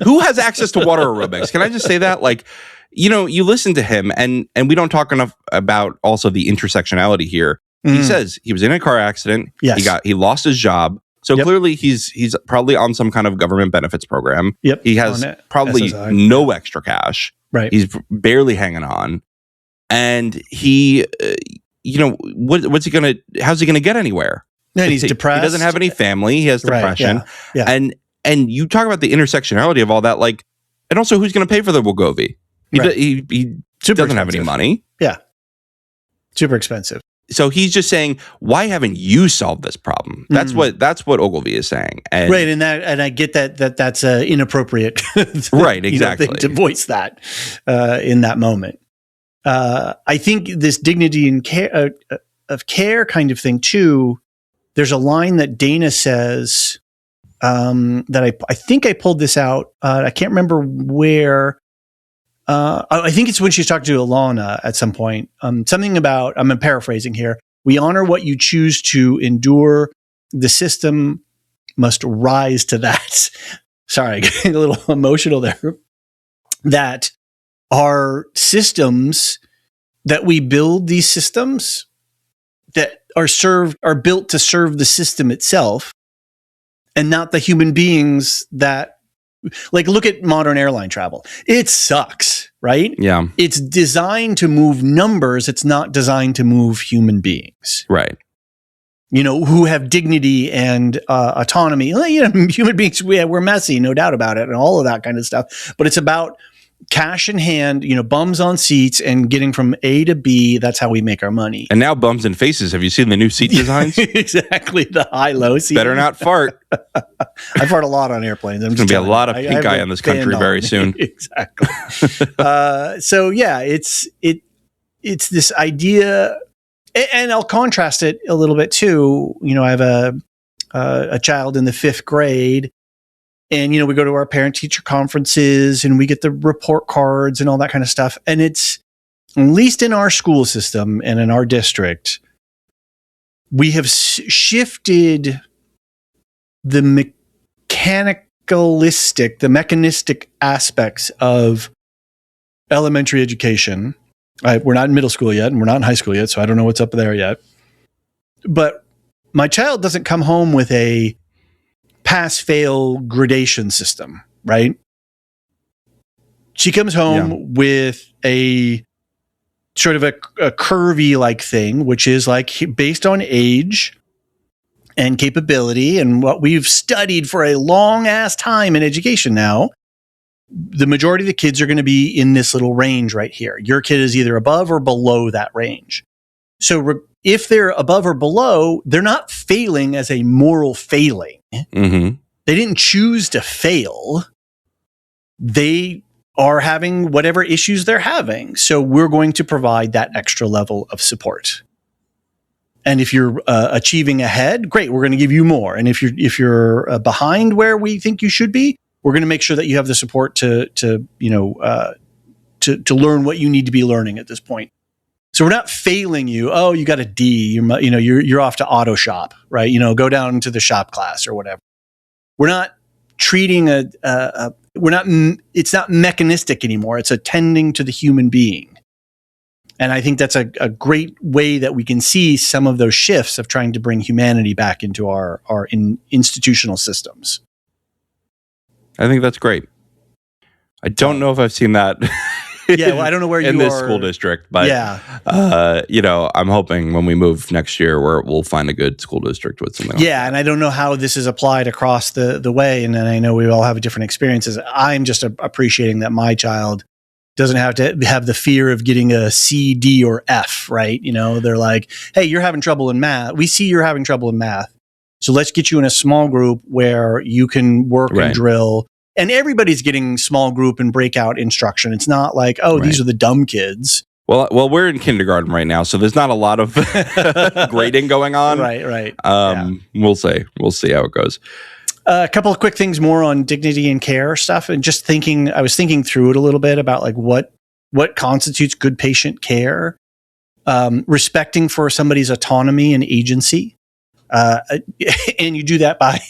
who has access to water aerobics? Can I just say that? Like, you listen to him, and we don't talk enough about also the intersectionality here. He says he was in a car accident. Yes. He lost his job. So clearly he's probably on some kind of government benefits program. Yep. He has probably no extra cash. Right. He's barely hanging on. And he, how's he going to get anywhere? And he's depressed. He doesn't have any family. He has depression. Right, yeah. And you talk about the intersectionality of all that, like, and also who's going to pay for the Olgilvie? He doesn't have any money. Yeah. Super expensive. So he's just saying, why haven't you solved this problem? That's what Olgilvie is saying. And, right. And I get that's inappropriate. Right. Exactly. To voice that in that moment. I think this dignity and care of care kind of thing too. There's a line that Dana says that I think I pulled this out. I can't remember where, I think it's when she's talking to Alana at some point. Something about, I'm paraphrasing here. We honor what you choose to endure. The system must rise to that. Sorry, getting a little emotional there. That our systems, that we build these systems that are built to serve the system itself, and not the human beings that, like, look at modern airline travel. It sucks, right? Yeah. It's designed to move numbers. It's not designed to move human beings. Right. Who have dignity and autonomy. Human beings, we're messy, no doubt about it, and all of that kind of stuff. But it's about cash in hand, bums on seats and getting from A to B. That's how we make our money. And now bums and faces. Have you seen the new seat designs? Exactly. The high-low seat. Better not fart. I fart a lot on airplanes. There's going to be a lot of pink eye in this country very soon. Exactly. So yeah, it's this idea, and I'll contrast it a little bit too. I have a child in the 5th grade. And, we go to our parent-teacher conferences and we get the report cards and all that kind of stuff. And it's, at least in our school system and in our district, we have shifted the mechanistic aspects of elementary education. We're not in middle school yet, and we're not in high school yet, so I don't know what's up there yet. But my child doesn't come home with a pass-fail gradation system, right? She comes home with a sort of a curvy-like thing, which is like based on age and capability and what we've studied for a long-ass time in education now. The majority of the kids are going to be in this little range right here. Your kid is either above or below that range. So if they're above or below, they're not failing as a moral failing. Mm-hmm. They didn't choose to fail. They are having whatever issues they're having. So we're going to provide that extra level of support. And if you're achieving ahead, great, we're going to give you more. And if you're behind where we think you should be, we're going to make sure that you have the support to learn what you need to be learning at this point. So we're not failing you. Oh, you got a D. You're off to auto shop, right? Go down to the shop class or whatever. We're not treating it's not mechanistic anymore. It's attending to the human being. And I think that's a great way that we can see some of those shifts of trying to bring humanity back into our institutional systems. I think that's great. I don't know if I've seen that. Yeah, well, I don't know where you are in this school district, but I'm hoping when we move next year, we'll find a good school district with something. Yeah, and I don't know how this is applied across the way, and I know we all have different experiences. I'm just appreciating that my child doesn't have to have the fear of getting a C, D, or F. Right? They're like, "Hey, you're having trouble in math. We see you're having trouble in math, so let's get you in a small group where you can work and drill." And everybody's getting small group and breakout instruction. It's not like, these are the dumb kids. Well, we're in kindergarten right now, so there's not a lot of grading going on. Right. We'll see. We'll see how it goes. A couple of quick things more on dignity and care stuff, and just I was thinking through it a little bit about like what constitutes good patient care, respecting for somebody's autonomy and agency, and you do that by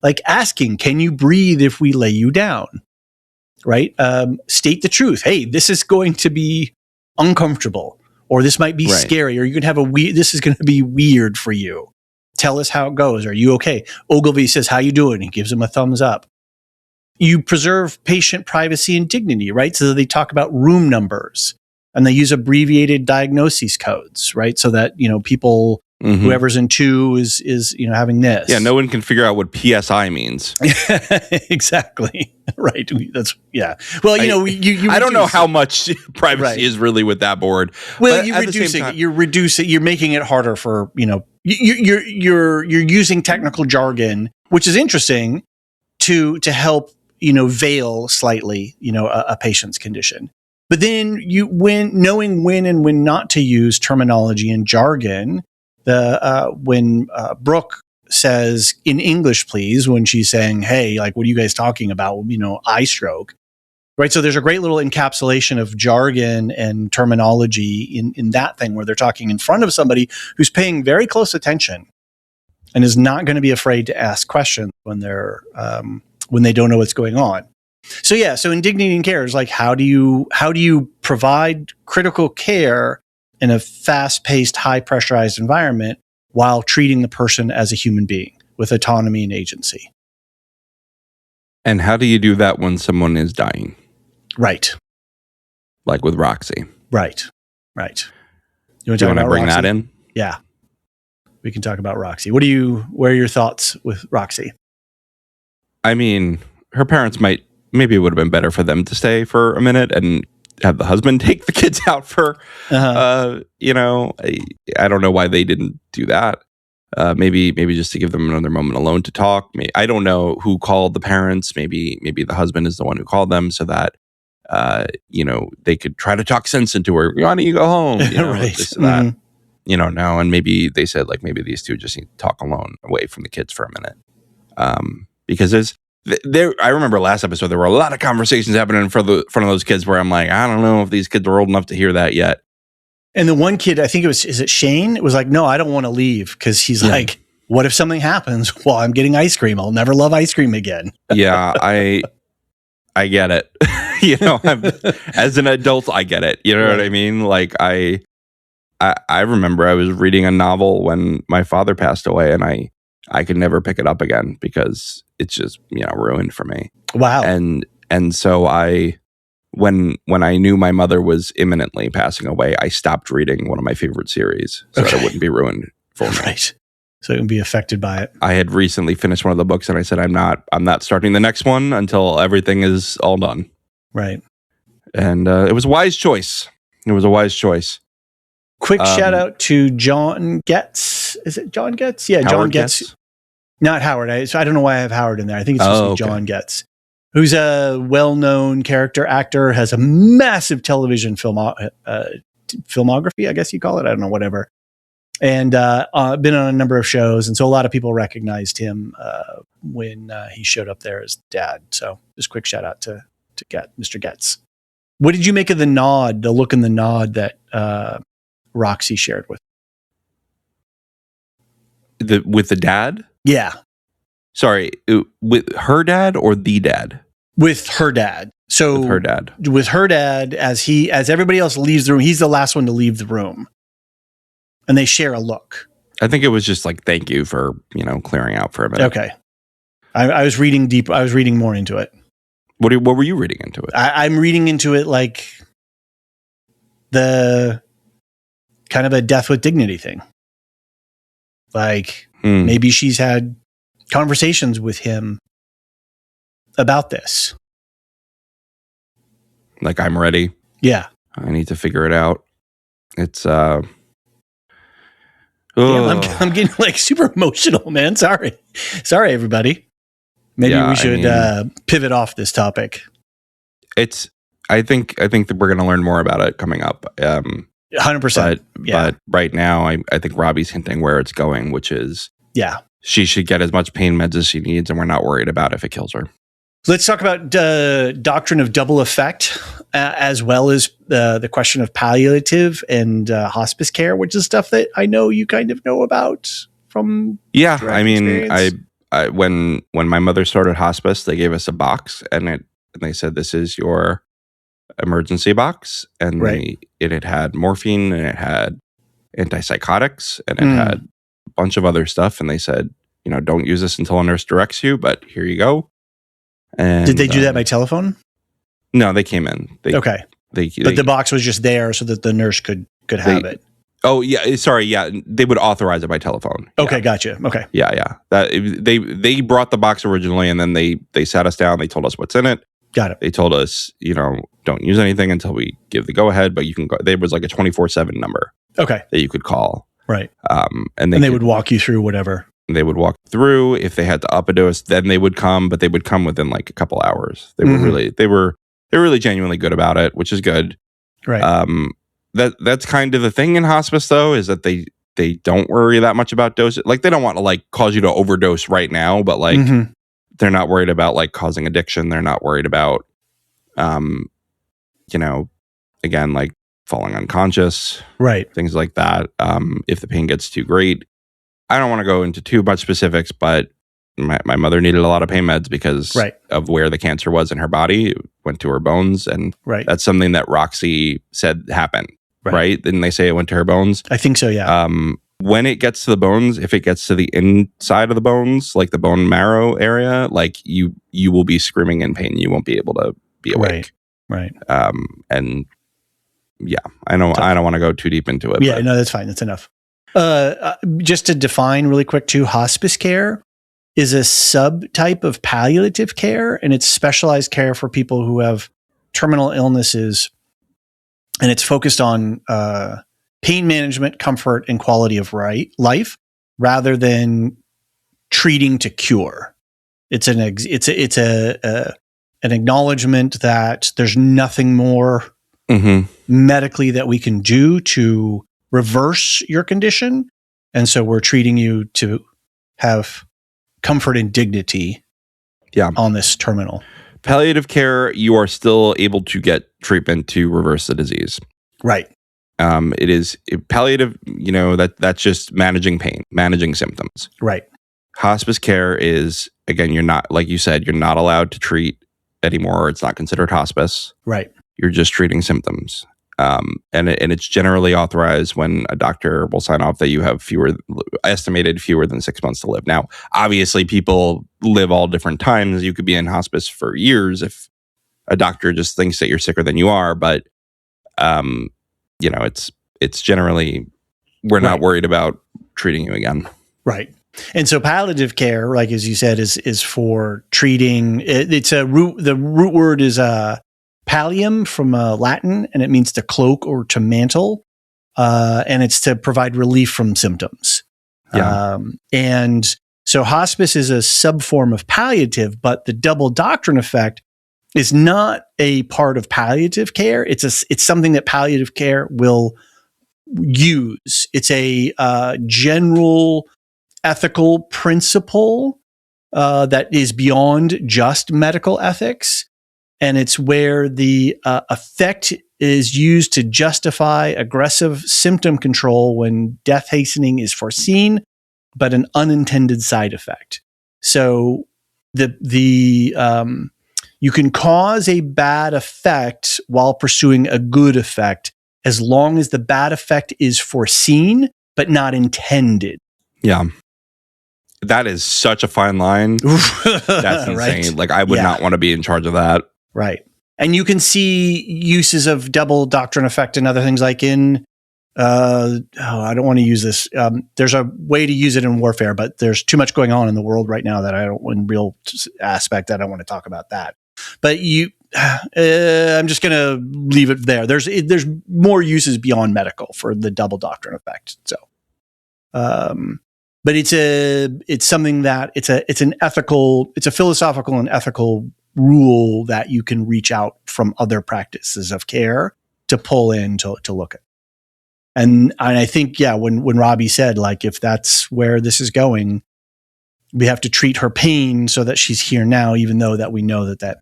like asking, can you breathe if we lay you down? Right? State the truth. Hey, this is going to be uncomfortable, or this might be scary, or you can have this is going to be weird for you. Tell us how it goes. Are you okay? Olgilvie says, how you doing? He gives him a thumbs up. You preserve patient privacy and dignity, right? So they talk about room numbers and they use abbreviated diagnoses codes, right? So that, people, whoever's in 2 is having this. Yeah, no one can figure out what PSI means. Exactly. Right. Well, you I don't know how much privacy is really with that board. Well, you're reducing it. You're reducing. You're making it harder for you're using technical jargon, which is interesting to help veil slightly a patient's condition. But then knowing when and when not to use terminology and jargon. When Brooke says in English, please, when she's saying, hey, like, what are you guys talking about? Eye stroke. Right. So there's a great little encapsulation of jargon and terminology in that thing where they're talking in front of somebody who's paying very close attention and is not going to be afraid to ask questions when they don't know what's going on. So yeah, so in dignity and care is like, how do you provide critical care in a fast-paced, high-pressurized environment while treating the person as a human being with autonomy and agency? And how do you do that when someone is dying? Right. Like with Roxy. Right. You want to bring Roxy? That in? Yeah. We can talk about Roxy. What are your thoughts with Roxy? I mean, her parents maybe it would have been better for them to stay for a minute and have the husband take the kids out for, I don't know why they didn't do that. Maybe just to give them another moment alone to talk. I don't know who called the parents. Maybe the husband is the one who called them so that, they could try to talk sense into her. Why don't you go home? Right. This and that. No. And maybe they said like, maybe these two just need to talk alone away from the kids for a minute. Because I remember last episode, there were a lot of conversations happening in front of those kids where I'm like, I don't know if these kids are old enough to hear that yet. And the one kid, I think is it Shane? It was like, no, I don't want to leave. Cause he's like, what if something happens while I'm getting ice cream? I'll never love ice cream again. Yeah. I get it. As an adult, I get it. You know what I mean? Like I remember I was reading a novel when my father passed away and I could never pick it up again because it's just, ruined for me. Wow. And so when I knew my mother was imminently passing away, I stopped reading one of my favorite series so that it wouldn't be ruined for me. Right. So it would be affected by it. I had recently finished one of the books and I said, I'm not starting the next one until everything is all done. Right. And it was a wise choice. Quick shout out to John Getz. Is it John Getz? Yeah, John Getz. Not Howard. I don't know why I have Howard in there. I think it's just John Getz, who's a well-known character actor, has a massive television filmography, I guess you call it. I don't know, whatever. And been on a number of shows. And so a lot of people recognized him when he showed up there as dad. So just quick shout out to Mr. Getz. What did you make of the look in the nod that Roxy shared with? With the dad? Yeah. Sorry, with her dad or the dad? With her dad. So with her dad. With her dad, as everybody else leaves the room, he's the last one to leave the room. And they share a look. I think it was just like, thank you for, clearing out for a minute. Okay. I was reading deep. I was reading more into it. What were you reading into it? I'm reading into it like the kind of a death with dignity thing. Like maybe she's had conversations with him about this. Like, I'm ready. Yeah. I need to figure it out. It's Damn, I'm getting like super emotional, man. Sorry, everybody. Maybe we should pivot off this topic. I think that we're going to learn more about it coming up. 100%. But right now, I think Robbie's hinting where it's going, which is she should get as much pain meds as she needs, and we're not worried about if it kills her. Let's talk about doctrine of double effect, as well as the question of palliative and hospice care, which is stuff that I know you kind of know about from. Yeah, I mean, I when my mother started hospice, they gave us a box, and they said, this is your emergency box, and it had morphine, and it had antipsychotics, and it had a bunch of other stuff, and they said, don't use this until a nurse directs you, but here you go. And did they do that by telephone? No, they came in. Okay. But the box was just there so that the nurse could have it. Oh yeah, sorry, yeah. They would authorize it by telephone. Okay, gotcha. Okay. Yeah. That they brought the box originally, and then they sat us down. They told us what's in it. Got it. They told us, don't use anything until we give the go ahead. But you can go. There was like a 24/7 number. Okay. That you could call. Right. And they would walk you through whatever. They would walk through. If they had to up a dose, then they would come, but they would come within like a couple hours. They were really genuinely good about it, which is good. Right. That's kind of the thing in hospice, though, is that they don't worry that much about doses. Like, they don't want to like cause you to overdose right now, but like they're not worried about like causing addiction. They're not worried about You know, again, like falling unconscious, Right. things like that. If the pain gets too great, I don't want to go into too much specifics, but my mother needed a lot of pain meds because of where the cancer was in her body. It went to her bones, and that's something that Roxy said happened. Right? Didn't they say it went to her bones? I think so, yeah. When it gets to the bones, if it gets to the inside of the bones, like the bone marrow area, like you will be screaming in pain. You won't be able to be awake. Right. And yeah, I don't want to go too deep into it. Yeah, no, that's fine. That's enough. Just to define really quick too, hospice care is a subtype of palliative care, and it's specialized care for people who have terminal illnesses, and it's focused on pain management, comfort, and quality of life rather than treating to cure. It's an acknowledgement that there's nothing more medically that we can do to reverse your condition, and so we're treating you to have comfort and dignity on this terminal. Palliative care, you are still able to get treatment to reverse the disease. Right. It is palliative, that's just managing pain, managing symptoms. Right. Hospice care is, again, you're not, like you said, you're not allowed to treat anymore. It's not considered hospice. Right. You're just treating symptoms. And it's generally authorized when a doctor will sign off that you have estimated fewer than 6 months to live. Now, obviously, people live all different times. You could be in hospice for years if a doctor just thinks that you're sicker than you are. But, it's generally, we're not worried about treating you again. Right. And so palliative care, like as you said, is for treating. The root word is pallium from Latin, and it means to cloak or to mantle, and it's to provide relief from symptoms. Yeah. And so hospice is a subform of palliative, but the double doctrine effect is not a part of palliative care. It's something that palliative care will use. It's a general ethical principle that is beyond just medical ethics. And it's where the effect is used to justify aggressive symptom control when death hastening is foreseen, but an unintended side effect. So you can cause a bad effect while pursuing a good effect as long as the bad effect is foreseen, but not intended. Yeah. That is such a fine line. That's insane. Right? Like, I would not want to be in charge of that. Right. And you can see uses of double doctrine effect and other things like in, I don't want to use this. There's a way to use it in warfare, but there's too much going on in the world right now that I don't, in real aspect, I don't want to talk about that. But I'm just going to leave it there. There's more uses beyond medical for the double doctrine effect. So, but it's something that it's a philosophical and ethical rule that you can reach out from other practices of care to pull in to look at. And I think, when Robbie said, like, if that's where this is going, we have to treat her pain so that she's here now, even though that we know that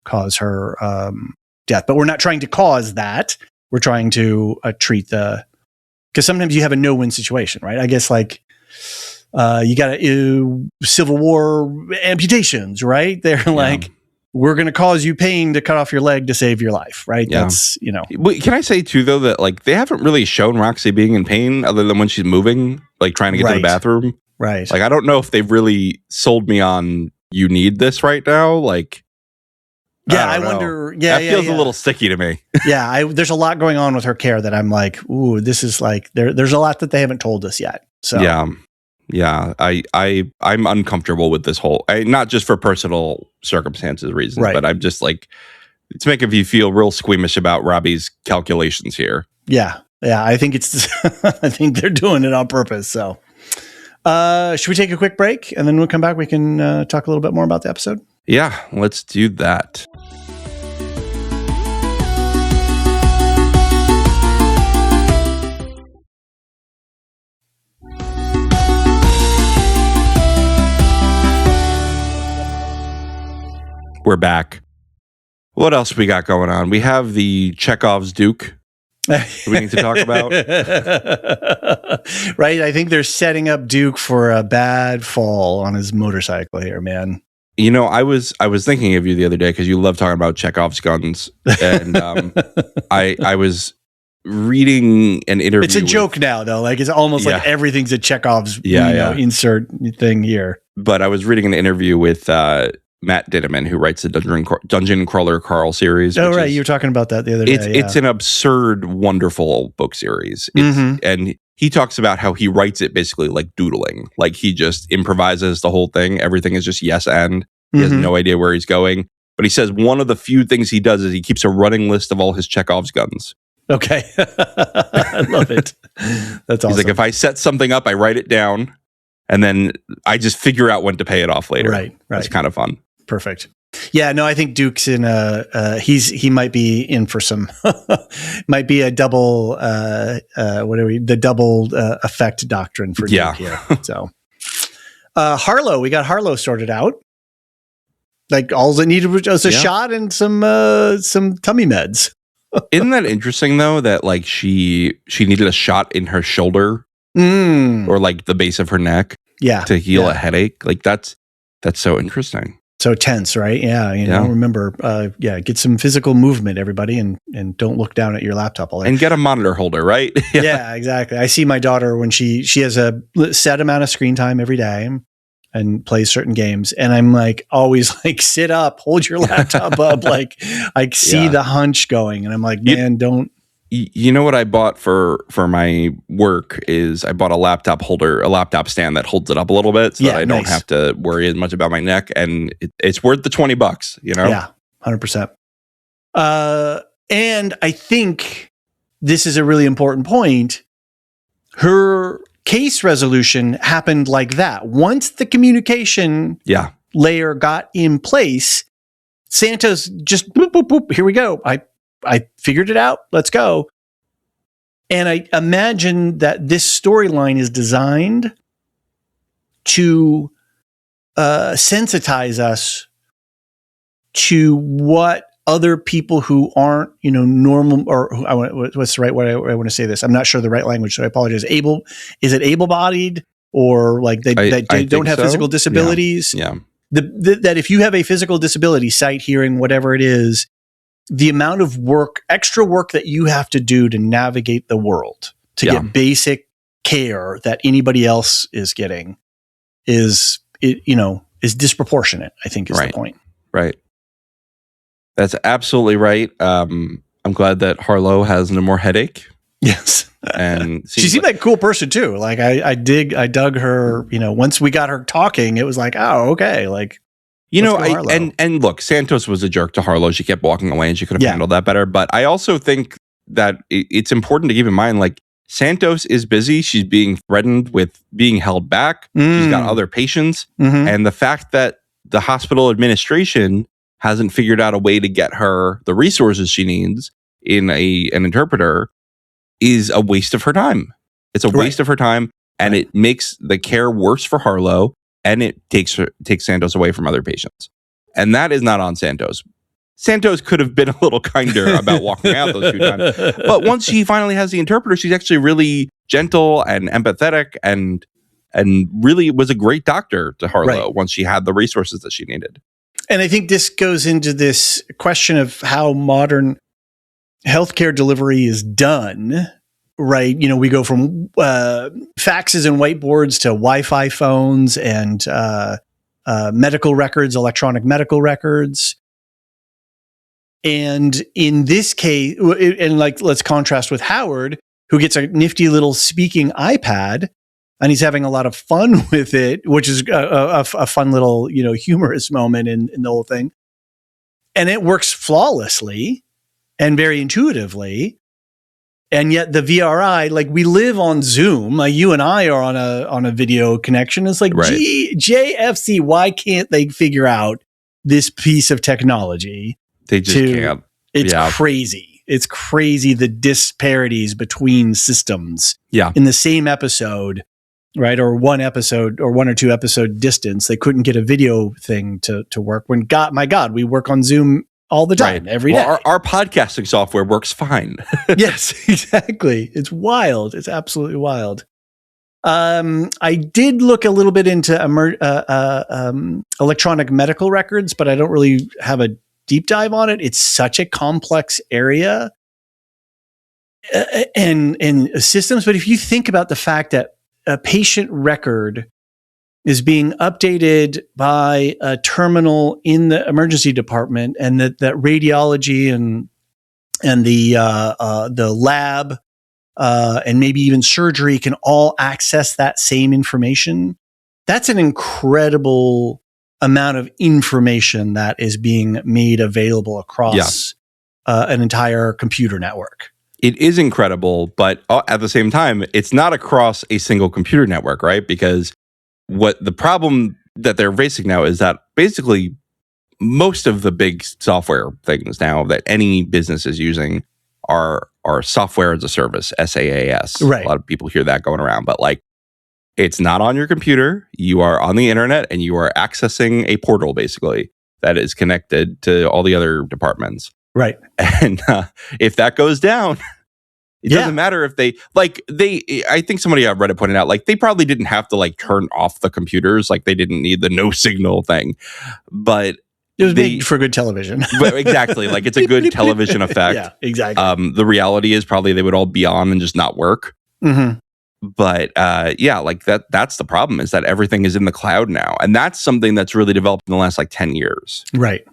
caused her death. But we're not trying to cause that. We're trying to treat because sometimes you have a no-win situation, right? I guess like you got Civil War amputations, right? They're like, we're going to cause you pain to cut off your leg to save your life, right? Yeah. That's, Wait, can I say too, though, that like they haven't really shown Roxy being in pain other than when she's moving, like trying to get to the bathroom. Right. Like, I don't know if they've really sold me on you need this right now. Like, I wonder. Yeah, that feels a little sticky to me. There's a lot going on with her care that I'm like, ooh, this is like there's a lot that they haven't told us yet. So yeah. I'm uncomfortable with this whole. Not just for personal circumstances reasons, but I'm just like, it's making me feel real squeamish about Robbie's calculations here. Yeah. I think I think they're doing it on purpose. So, should we take a quick break and then we'll come back? We can talk a little bit more about the episode. Yeah, let's do that. We're back. What else we got going on? We have the Chekhov's Duke. We need to talk about. Right. I think they're setting up Duke for a bad fall on his motorcycle here, man. You know, I was thinking of you the other day because you love talking about Chekhov's guns, and I was reading an interview. It's a joke now, though. Like it's almost like everything's a Chekhov's insert thing here. But I was reading an interview with Matt Dinneman, who writes the Dungeon Crawler Carl series. Oh, right. You were talking about that the other day. It's an absurd, wonderful book series. And he talks about how he writes it basically like doodling. Like he just improvises the whole thing. Everything is just yes and. He has no idea where he's going. But he says one of the few things he does is he keeps a running list of all his Chekhov's guns. Okay. I love it. That's awesome. He's like, if I set something up, I write it down. And then I just figure out when to pay it off later. Right. It's kind of fun. Perfect. Yeah, no, I think Duke's in he might be in for some, might be a double, the double effect doctrine for Duke here. So Harlow, we got Harlow sorted out. Like all it needed was a shot and some tummy meds. Isn't that interesting though, that like she needed a shot in her shoulder or like the base of her neck to heal a headache? Like that's so interesting. So tense, right? Yeah. You know, remember, get some physical movement, everybody, and don't look down at your laptop all day. And get a monitor holder, right? Yeah, exactly. I see my daughter when she has a set amount of screen time every day and plays certain games. And I'm like, always like, sit up, hold your laptop up. Like I see the hunch going. And I'm like, man, don't. You know what I bought for my work is I bought a laptop stand that holds it up a little bit so that I don't have to worry as much about my neck, and it's worth the $20, you know? Yeah, 100%. And I think this is a really important point. Her case resolution happened like that. Once the communication layer got in place, Santos just boop, boop, boop, here we go. I figured it out. Let's go. And I imagine that this storyline is designed to sensitize us to what other people who aren't, normal, or what's the right way I want to say this? I'm not sure the right language, so I apologize. Is it able-bodied, or like they don't have physical disabilities? Yeah. That if you have a physical disability, sight, hearing, whatever it is, the amount of extra work that you have to do to navigate the world to get basic care that anybody else is getting is disproportionate, I think is the point. Right. That's absolutely right. I'm glad that Harlow has no more headache. Yes. And she seemed like a cool person too. Like I dug her, once we got her talking, it was like, oh, okay. Like, and look, Santos was a jerk to Harlow. She kept walking away and she could have handled that better. But I also think that it's important to keep in mind, like, Santos is busy. She's being threatened with being held back. She's got other patients. And the fact that the hospital administration hasn't figured out a way to get her the resources she needs in an interpreter is a waste of her time. It's a waste of her time, and it makes the care worse for Harlow. And it takes Santos away from other patients. And that is not on Santos. Santos could have been a little kinder about walking out those 2 times. But once she finally has the interpreter, she's actually really gentle and empathetic and really was a great doctor to Harlow once she had the resources that she needed. And I think this goes into this question of how modern healthcare delivery is done. Right. We go from faxes and whiteboards to Wi-Fi phones and medical records, electronic medical records. And in this case, and like, let's contrast with Howard, who gets a nifty little speaking iPad, and he's having a lot of fun with it, which is a fun little, humorous moment in the whole thing. And it works flawlessly and very intuitively. And yet the VRI, like, we live on Zoom, like you and I are on a video connection. It's like, JFC, why can't they figure out this piece of technology? They just can't. It's crazy. It's crazy, the disparities between systems in the same episode, right? Or one or 2 episode distance. They couldn't get a video thing to work when, my God, we work on Zoom all the time, every day. Our podcasting software works fine. Yes, exactly. It's wild. It's absolutely wild. I did look a little bit into electronic medical records, but I don't really have a deep dive on it. It's such a complex area and systems. But if you think about the fact that a patient record is being updated by a terminal in the emergency department, and that radiology and the lab and maybe even surgery can all access that same information. That's an incredible amount of information that is being made available across an entire computer network. It is incredible, but at the same time, it's not across a single computer network, right? Because what the problem that they're facing now is that basically most of the big software things now that any business is using are software as a service, SaaS. Right. A lot of people hear that going around, but like, it's not on your computer. You are on the internet and you are accessing a portal basically that is connected to all the other departments. Right. And if that goes down, it doesn't matter if I think somebody on Reddit pointed out, like, they probably didn't have to like turn off the computers. Like, they didn't need the no signal thing, but it was made for good television. Exactly. Like, it's a good television effect. Yeah, exactly. The reality is probably they would all be on and just not work. Mm-hmm. But like that's the problem, is that everything is in the cloud now. And that's something that's really developed in the last like 10 years. Right.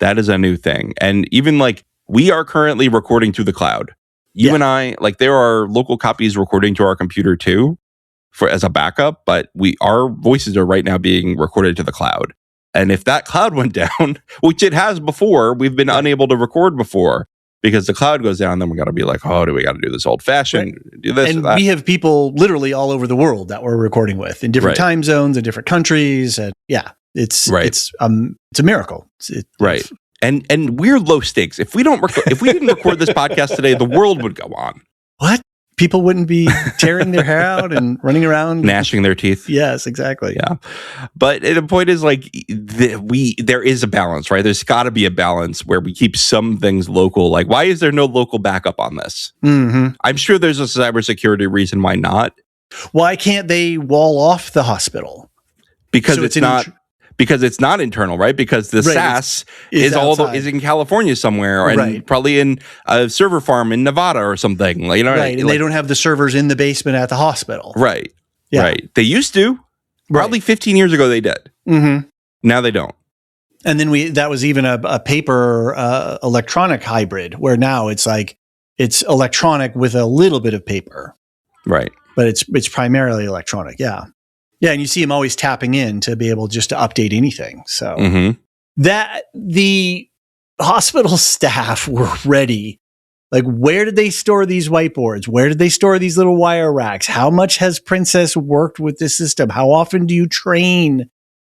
That is a new thing. And even like, we are currently recording to the cloud. You and I, like, there are local copies recording to our computer too, as a backup, but our voices are right now being recorded to the cloud. And if that cloud went down, which it has before, we've been unable to record before because the cloud goes down, then we got to be like, oh, do we got to do this old fashioned, do this? And we have people literally all over the world that we're recording with in different time zones, in different countries. And it's a miracle. Right. And we're low stakes. If we didn't record this podcast today, the world would go on. What? People wouldn't be tearing their hair out and running around, gnashing their teeth. Yes, exactly. Yeah, but the point is, like, there is a balance, right? There's got to be a balance where we keep some things local. Like, why is there no local backup on this? Mm-hmm. I'm sure there's a cybersecurity reason why not. Why can't they wall off the hospital? Because it's not. Because it's not internal, right? Because the SaaS is in California somewhere, and probably in a server farm in Nevada or something. You know, right? And they don't have the servers in the basement at the hospital, right? Yeah. Right. They used to. Probably 15 years ago, they did. Mm-hmm. Now they don't. And then that was even a paper electronic hybrid, where now it's like it's electronic with a little bit of paper, right? But it's primarily electronic. Yeah. Yeah, and you see him always tapping in to be able just to update anything. So that the hospital staff were ready. Like, where did they store these whiteboards? Where did they store these little wire racks? How much has Princess worked with this system? How often do you train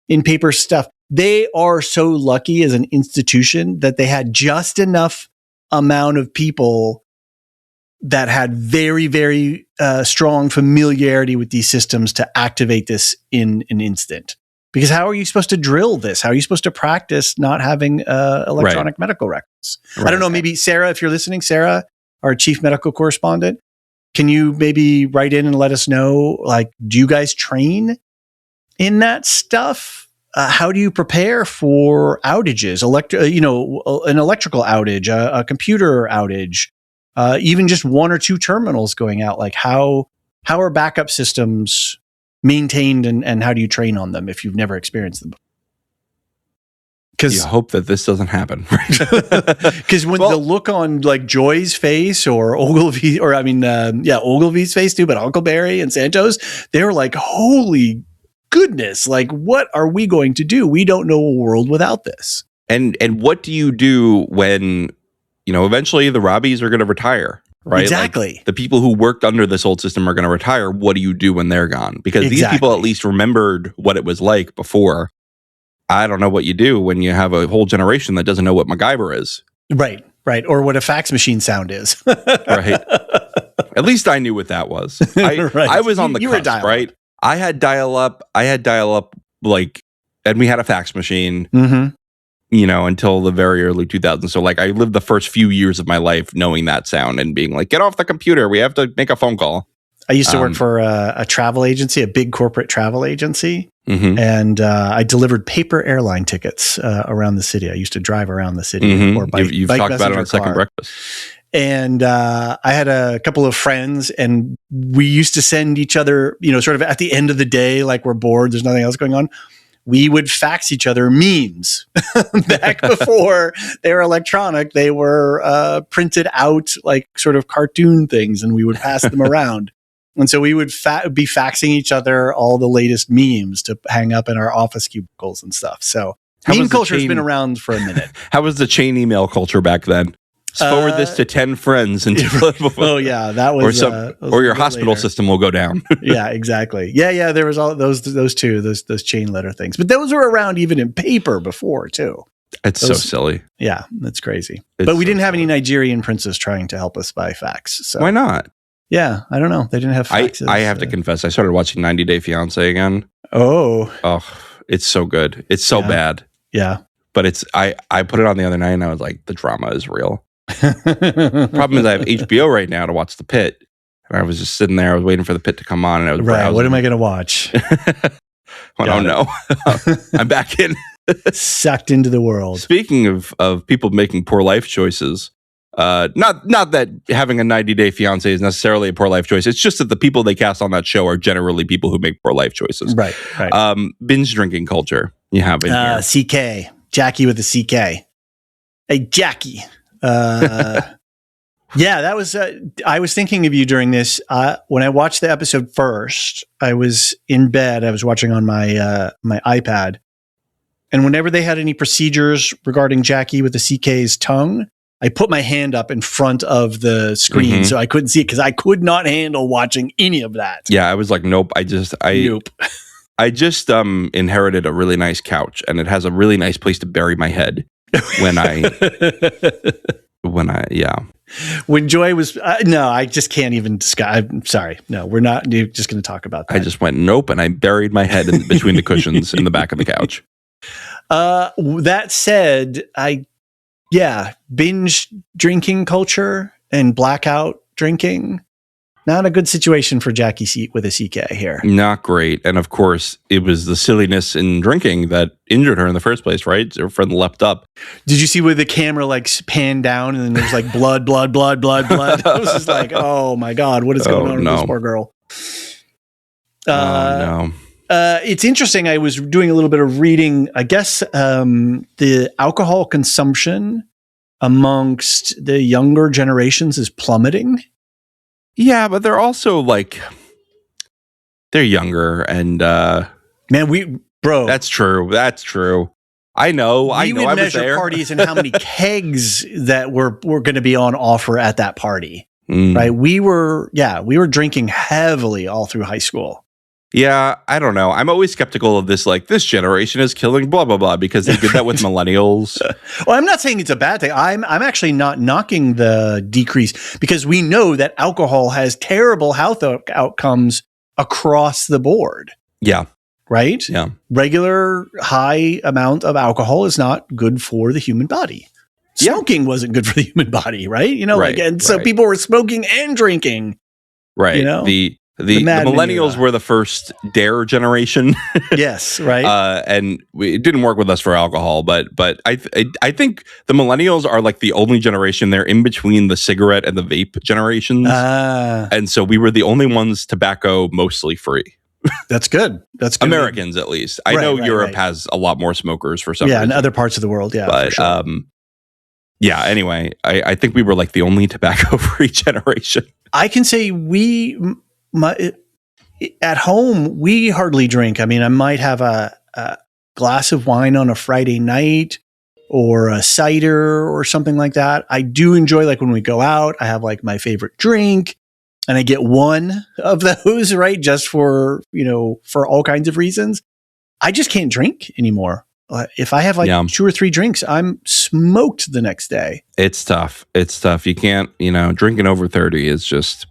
in paper stuff? They are so lucky as an institution that they had just enough amount of people that had very, very strong familiarity with these systems to activate this in an instant. Because how are you supposed to drill this? How are you supposed to practice not having electronic medical records? Right. I don't know, maybe Sarah, if you're listening, Sarah, our chief medical correspondent, can you maybe write in and let us know, like, do you guys train in that stuff? How do you prepare for outages, an electrical outage, a computer outage? Even just one or two terminals going out, like how are backup systems maintained and how do you train on them if you've never experienced them? Because you hope that this doesn't happen. Because when the look on like Joy's face or Olgilvie, or Olgilvie's face too, but Huckleberry and Santos, they were like, holy goodness, like, what are we going to do? We don't know a world without this. And what do you do when, eventually the Robbies are going to retire, right? Exactly. Like, the people who worked under this old system are going to retire. What do you do when they're gone? Because these people at least remembered what it was like before. I don't know what you do when you have a whole generation that doesn't know what MacGyver is. Right. Or what a fax machine sound is. Right. At least I knew what that was. I was on the cusp, right? I had dial up, and we had a fax machine. Mm-hmm. until the very early 2000s. So like I lived the first few years of my life knowing that sound and being like, get off the computer. We have to make a phone call. I used to work for a travel agency, a big corporate travel agency. Mm-hmm. And I delivered paper airline tickets around the city. I used to drive around the city. Or You've talked about it on Second Breakfast. And I had a couple of friends, and we used to send each other, sort of at the end of the day, like we're bored, there's nothing else going on. We would fax each other memes. Back before they were electronic, they were printed out like sort of cartoon things, and we would pass them around. And so we would be faxing each other all the latest memes to hang up in our office cubicles and stuff. So meme culture has been around for a minute. How was the chain email culture back then? Forward this to 10 friends until oh yeah, that was or your hospital later. System will go down. Yeah, exactly. Yeah. There was all those chain letter things, but those were around even in paper before too. It's so silly. Yeah, that's crazy. But we didn't have any Nigerian princes trying to help us by fax. So why not? Yeah, I don't know. They didn't have faxes. I have to confess, I started watching 90 Day Fiancé again. Oh, it's so good. It's so bad. Yeah, but I put it on the other night and I was like, the drama is real. Problem is I have HBO right now to watch the Pitt, and I was just sitting there. I was waiting for the Pitt to come on, and I was browsing. What am I going to watch? I don't know. I'm back in. Sucked into the world. Speaking of people making poor life choices, not that having a 90 Day Fiancé is necessarily a poor life choice. It's just that the people they cast on that show are generally people who make poor life choices. Right. Binge drinking culture you have in here. CK. Jackie with a CK. Hey, Jackie. Yeah, that was, I was thinking of you during this. When I watched the episode first, I was in bed. I was watching on my iPad. And whenever they had any procedures regarding Jackie with the CK's tongue, I put my hand up in front of the screen so I couldn't see it because I could not handle watching any of that. Yeah, I was like, nope. Nope. I just inherited a really nice couch, and it has a really nice place to bury my head when Joy was no, I just can't even describe. I'm sorry. No, we're not just going to talk about that. I just went nope, and I buried my head in between the cushions in the back of the couch. That said, binge drinking culture and blackout drinking. Not a good situation for Jackie with a CK here. Not great. And of course, it was the silliness in drinking that injured her in the first place, right? Her friend leapt up. Did you see where the camera like panned down and then there's like blood? I was just like, oh my God, what is going on with this poor girl? No. It's interesting. I was doing a little bit of reading. I guess the alcohol consumption amongst the younger generations is plummeting. Yeah, but they're also like, they're younger and That's true. I know. We would measure parties and how many kegs that were going to be on offer at that party. Right? We were drinking heavily all through high school. Yeah, I don't know. I'm always skeptical of this, like, this generation is killing blah, blah, blah, because they did that with millennials. Well, I'm not saying it's a bad thing. I'm actually not knocking the decrease because we know that alcohol has terrible health outcomes across the board. Yeah. Right? Yeah. Regular high amount of alcohol is not good for the human body. Smoking wasn't good for the human body, right? So people were smoking and drinking. Right. The millennials were the first dare generation. Yes, right. And it didn't work with us for alcohol, but I think the millennials are like the only generation. They're in between the cigarette and the vape generations. And so we were the only ones tobacco mostly free. That's good. Americans, at least. I know Europe has a lot more smokers for some reason. Yeah, in other parts of the world, yeah. But, for sure. Anyway, I think we were like the only tobacco-free generation. I can say at home, we hardly drink. I mean, I might have a glass of wine on a Friday night or a cider or something like that. I do enjoy, like when we go out, I have like my favorite drink and I get one of those, right? Just for all kinds of reasons. I just can't drink anymore. If I have 2 or 3 drinks, I'm smoked the next day. It's tough. You can't, drinking over 30 is just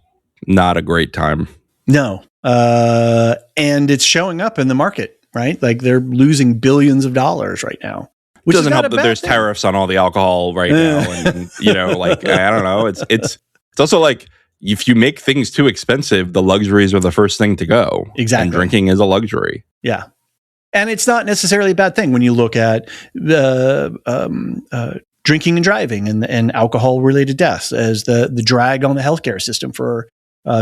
not a great time. No. And it's showing up in the market, right? Like they're losing billions of dollars right now. which doesn't is not help a that there's bad thing. tariffs on all the alcohol right now, and like I don't know. It's also like if you make things too expensive, the luxuries are the first thing to go. Exactly. And drinking is a luxury. Yeah. And it's not necessarily a bad thing when you look at the drinking and driving and alcohol related deaths as the drag on the healthcare system for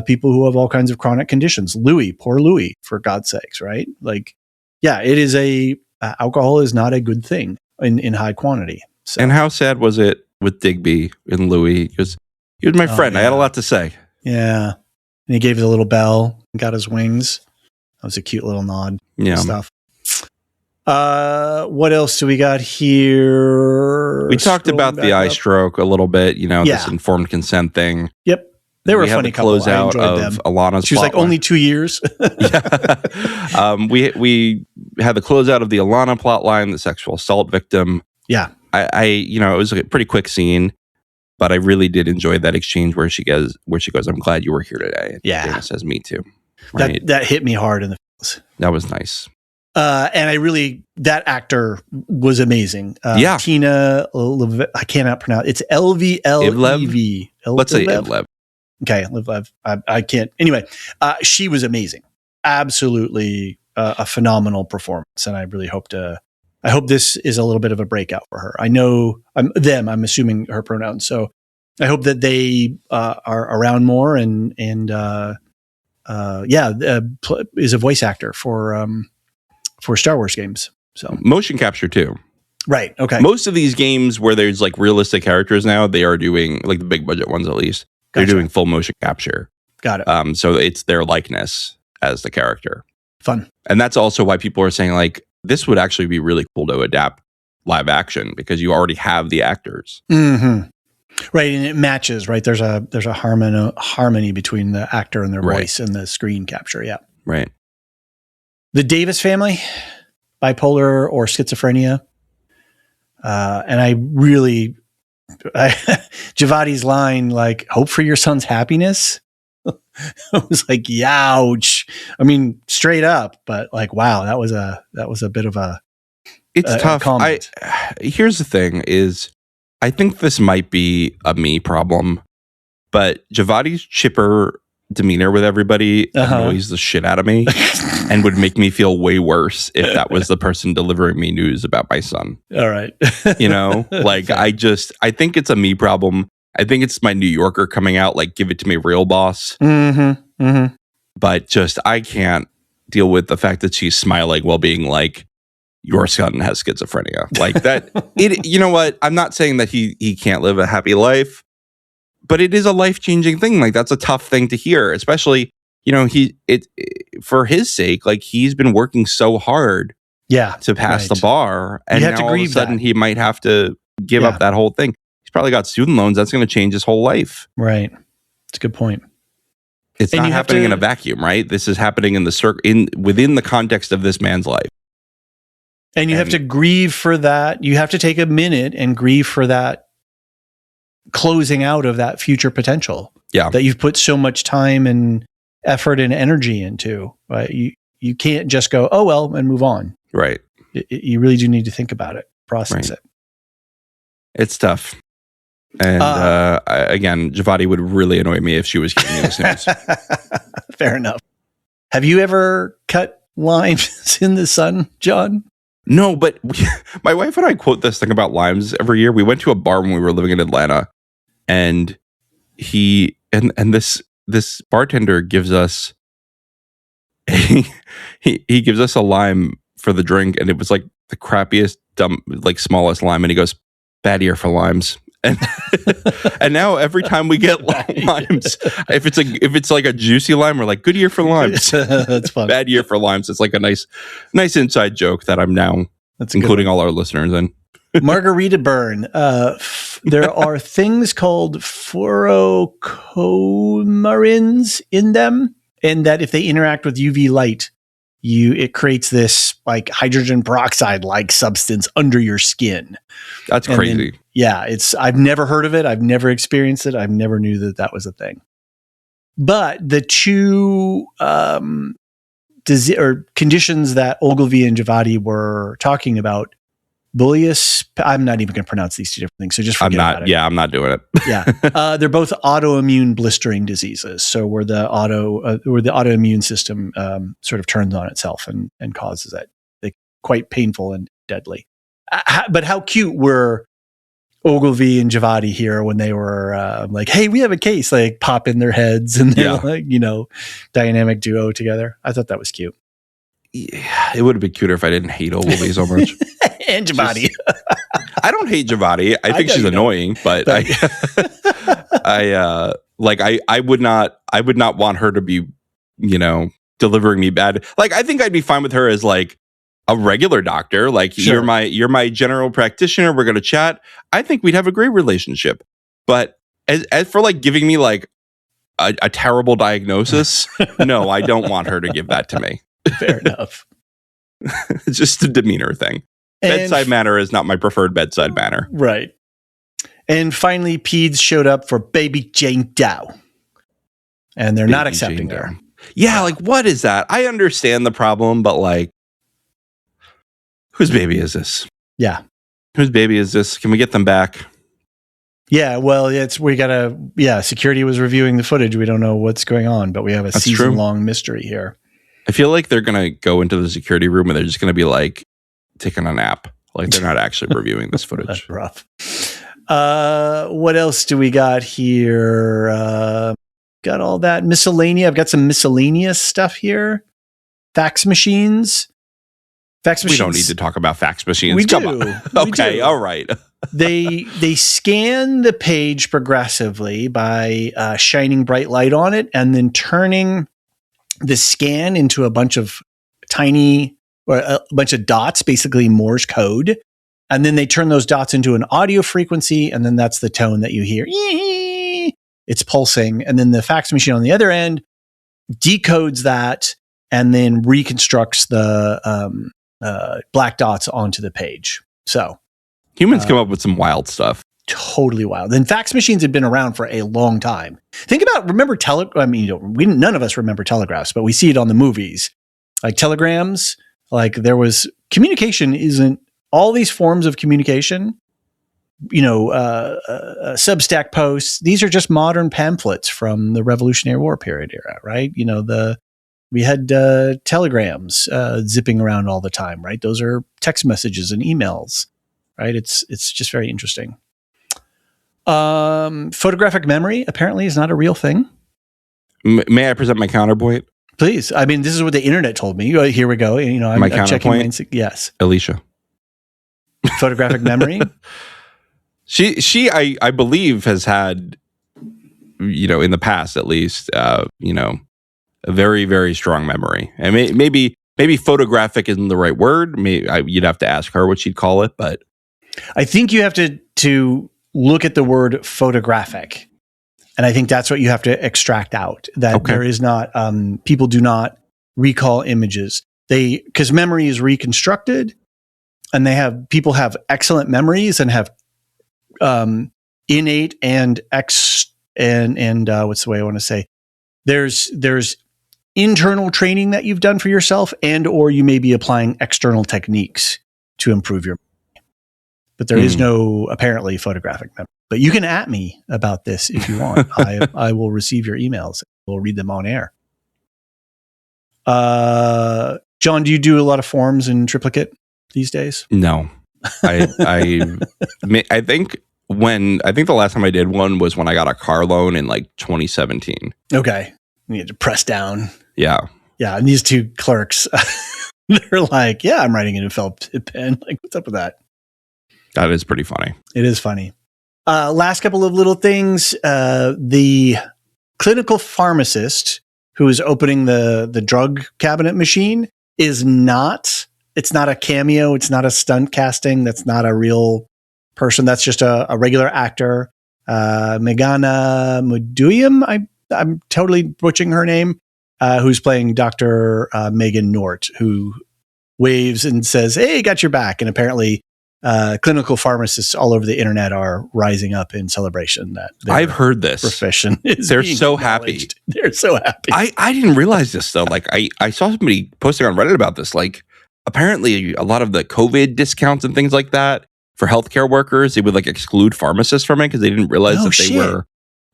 people who have all kinds of chronic conditions. Poor Louis, for God's sakes, right? Like, yeah, it is alcohol is not a good thing in high quantity. So. And how sad was it with Digby and Louis? Because he was my friend. Yeah. I had a lot to say. Yeah. And he gave the little bell and got his wings. That was a cute little nod. Yeah. Stuff. What else do we got here? We talked about the eye stroke a little bit, this informed consent thing. Yep. They were a funny couple. Close out of them. Alana's She was like, only 2 years. Yeah. We had the closeout of the Alana plot line, the sexual assault victim. Yeah. It was a pretty quick scene, but I really did enjoy that exchange where she goes, I'm glad you were here today. And Dana says, me too. Right? That hit me hard in the feels. That was nice. And that actor was amazing. Yeah. Tina, I cannot pronounce it's Lvlev. Let's say Ivlev. Okay, Liv. I can't. Anyway, she was amazing. Absolutely a phenomenal performance, and I really hope this is a little bit of a breakout for her. I know I'm assuming her pronouns, so I hope that they are around more and is a voice actor for Star Wars games. So motion capture too. Right. Okay. Most of these games where there's like realistic characters now, they are doing, like the big budget ones at least. They're doing full motion capture. Got it. So it's their likeness as the character. Fun. And that's also why people are saying like, this would actually be really cool to adapt live action because you already have the actors. Mm-hmm. Right. And it matches, right? There's a harmony between the actor and their voice and the screen capture. Yeah. Right. The Davis family, bipolar or schizophrenia. And I really, Javadi's line, like, hope for your son's happiness. I was like, ouch. I mean, straight up, but like, wow, that was a bit of a. It's tough. Here's the thing is, I think this might be a me problem, but Javadi's chipper demeanor with everybody annoys the shit out of me and would make me feel way worse if that was the person delivering me news about my son. All right. I think it's a me problem. I think it's my New Yorker coming out, like, give it to me real, boss. Mm-hmm. Mm-hmm. But just, I can't deal with the fact that she's smiling while being like, your son has schizophrenia. Like that, you know what? I'm not saying that he can't live a happy life, but it is a life-changing thing. Like that's a tough thing to hear, especially, for his sake, like he's been working so hard to pass the bar. And now all of a sudden he might have to give up that whole thing. He's probably got student loans. That's going to change his whole life. Right. That's a good point. It's not happening in a vacuum, right? This is happening in the within the context of this man's life. And you have to grieve for that. You have to take a minute and grieve for that closing out of that future potential that you've put so much time and effort and energy into. Right? You can't just go, oh, well, and move on. Right. You really do need to think about it, process it. It's tough. And again, Javadi would really annoy me if she was giving me this news. Fair enough. Have you ever cut limes in the sun, John? No, but my wife and I quote this thing about limes every year. We went to a bar when we were living in Atlanta, and this bartender gives us he gives us a lime for the drink, and it was like the crappiest, dumb, like smallest lime, and he goes, "Bad year for limes." And now every time we get limes, if it's like a juicy lime, we're like, good year for limes. That's fun. Bad year for limes. It's like a nice inside joke that I'm now including all our listeners in. Margarita burn. There are things called fluorocoumarins in them, and that if they interact with UV light, it creates this like hydrogen peroxide like substance under your skin. That's crazy. I've never heard of it. I've never experienced it. I've never knew that was a thing. But the two conditions that Olgilvie and Javadi were talking about Bullius. I'm not even going to pronounce these two different things, so just forget about it. Yeah, I'm not doing it. Yeah, they're both autoimmune blistering diseases. So where the autoimmune system sort of turns on itself and causes it. They're quite painful and deadly. But how cute were Olgilvie and Javadi here when they were like, "Hey, we have a case!" Like pop in their heads and they're like, dynamic duo together. I thought that was cute. Yeah, it would have been cuter if I didn't hate Olgilvie so much. And Javadi. I don't hate Javadi. I think she's annoying, but I would not want her to be, delivering me bad. Like, I think I'd be fine with her as like a regular doctor. Like, sure. you're my general practitioner. We're going to chat. I think we'd have a great relationship. But as for like giving me like a terrible diagnosis, no, I don't want her to give that to me. Fair enough. It's just a demeanor thing. Bedside manner is not my preferred bedside manner. Right. And finally, Peds showed up for baby Jane Dow. And they're not accepting her. Yeah, like, what is that? I understand the problem, but like, whose baby is this? Yeah. Whose baby is this? Can we get them back? Yeah, well, security was reviewing the footage. We don't know what's going on, but we have a season-long mystery here. I feel like they're going to go into the security room and they're just going to be like taking a nap. Like they're not actually reviewing this footage. That's rough. What else do we got here? Got all that miscellaneous. I've got some miscellaneous stuff here. Fax machines. We don't need to talk about fax machines. We Come do. on. Okay, all right. They scan the page progressively by shining bright light on it and then turning the scan into a bunch of dots, basically Morse code. And then they turn those dots into an audio frequency. And then that's the tone that you hear. It's pulsing. And then the fax machine on the other end decodes that and then reconstructs the black dots onto the page. So humans come up with some wild stuff. Totally wild. And fax machines have been around for a long time. Remember none of us remember telegraphs, but we see it on the movies. Like telegrams, like there was communication isn't all these forms of communication, Substack posts. These are just modern pamphlets from the Revolutionary War period era, right? We had telegrams zipping around all the time, right? Those are text messages and emails, right? It's just very interesting. Photographic memory apparently is not a real thing. May I present my counterpoint? Please. I mean, this is what the internet told me. Here we go. I'm checking. Yes. Alicia. Photographic memory. She I believe has had, in the past at least, a very, very strong memory. And maybe photographic isn't the right word. You'd have to ask her what she'd call it, but I think you have to look at the word photographic. And I think that's what you have to extract out. That there is not, people do not recall images. Because memory is reconstructed, and people have excellent memories and have innate and what's the way I want to say? There's internal training that you've done for yourself, and or you may be applying external techniques to improve your memory. But there is no apparently photographic memory. But you can at me about this if you want. I will receive your emails. We'll read them on air. John, do you do a lot of forms in triplicate these days? No. I think the last time I did one was when I got a car loan in like 2017. Okay. You had to press down. Yeah. Yeah. And these two clerks, they're like, yeah, I'm writing in a felt pen. Like, what's up with that? That is pretty funny. It is funny. Last couple of little things. The clinical pharmacist who is opening the drug cabinet machine it's not a cameo. It's not a stunt casting. That's not a real person. That's just a regular actor. Megana Muduyam. I'm totally butchering her name. Who's playing Dr. Megan Nort, who waves and says, "Hey, got your back." And apparently, clinical pharmacists all over the internet are rising up in celebration that I've heard this profession is they're so happy. They're so happy. I didn't realize this though. Like I saw somebody posting on Reddit about this. Like apparently a lot of the COVID discounts and things like that for healthcare workers, they would like exclude pharmacists from it because they didn't realize they were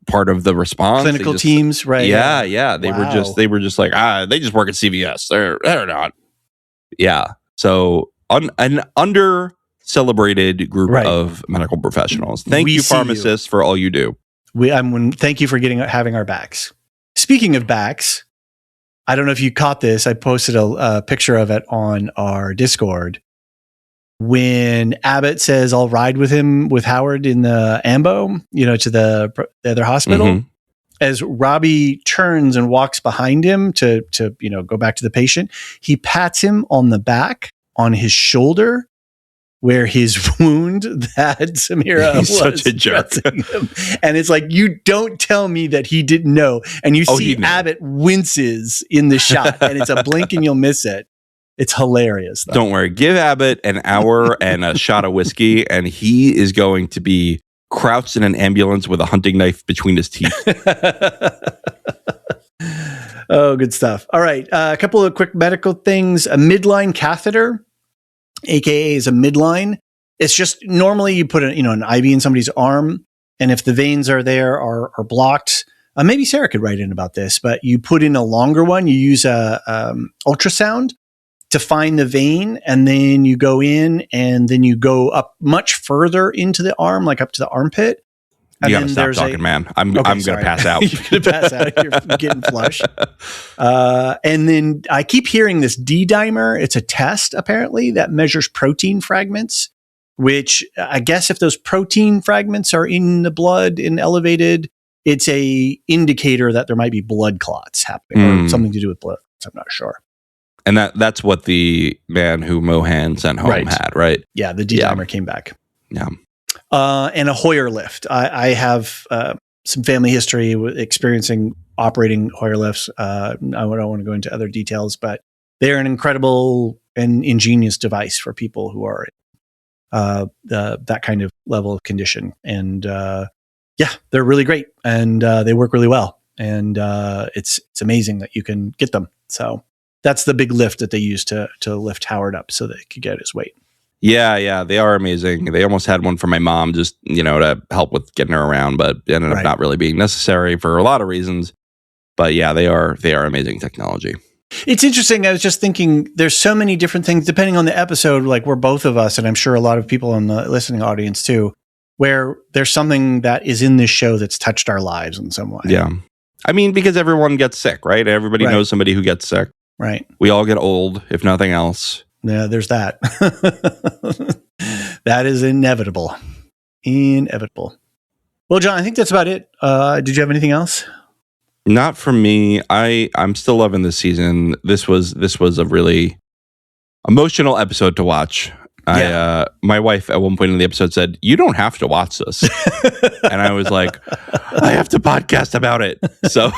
part of the response. Clinical teams, right? Yeah. They were just like, they just work at CVS. They're not. Yeah. So an under celebrated group of medical professionals. Thank you, pharmacists, for all you do. Thank you for having our backs. Speaking of backs, I don't know if you caught this. I posted a picture of it on our Discord. When Abbott says, "I'll ride with Howard in the ambo," to the other hospital, as Robbie turns and walks behind him to go back to the patient, he pats him on the back, on his shoulder, where his wound that Samira was such a jerk. And it's like, you don't tell me that he didn't know. And you see Abbott winces in the shot, and it's a blink and you'll miss it. It's hilarious, though. Don't worry. Give Abbott an hour and a shot of whiskey, and he is going to be crouched in an ambulance with a hunting knife between his teeth. Oh, good stuff. All right. A couple of quick medical things. A midline catheter, AKA is a midline. It's just normally you put an IV in somebody's arm, and if the veins are blocked, maybe Sarah could write in about this, but you put in a longer one. You use a ultrasound to find the vein, and then you go in, and then you go up much further into the arm, like up to the armpit. And you gotta stop talking, man. I'm going to pass out. You're going to pass out. You're getting flush. And then I keep hearing this D-dimer. It's a test, apparently, that measures protein fragments, which I guess if those protein fragments are in the blood and elevated, it's a indicator that there might be blood clots happening or something to do with blood. I'm not sure. And that's what the man who Mohan sent home had, right? Yeah, the D-dimer came back. Yeah. And a Hoyer lift. I have some family history with experiencing operating Hoyer lifts. I don't want to go into other details, but they're an incredible and ingenious device for people who are that kind of level of condition. And they're really great, and they work really well. And it's amazing that you can get them. So that's the big lift that they use to lift Howard up so that he could get his weight. Yeah, they are amazing. They almost had one for my mom just, to help with getting her around, but ended up not really being necessary for a lot of reasons. But yeah, they are amazing technology. It's interesting. I was just thinking there's so many different things depending on the episode, like we're both of us, and I'm sure a lot of people in the listening audience too, where there's something that is in this show that's touched our lives in some way. Yeah. I mean, because everyone gets sick, right? Everybody knows somebody who gets sick. Right. We all get old, if nothing else. Yeah, there's that. That is inevitable. Well, John, I think that's about it. Did you have anything else? Not from me. I'm still loving this season. This was a really emotional episode to watch. Yeah. My wife at one point in the episode said, "You don't have to watch this," and I was like, "I have to podcast about it." So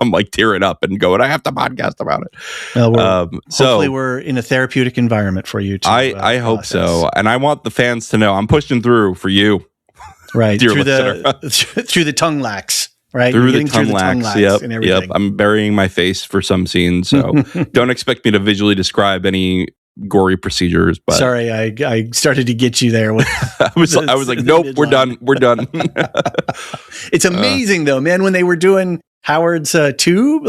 I'm like tearing up and going, "I have to podcast about it." Well, hopefully, we're in a therapeutic environment for you. I hope so, and I want the fans to know I'm pushing through for you, right? Through the tongue lax. Right, through the tongue lax. Yep. I'm burying my face for some scenes, so don't expect me to visually describe any gory procedures. But sorry, I started to get you there. With I was like, nope, we're done. It's amazing though, man. When they were doing Howard's tube,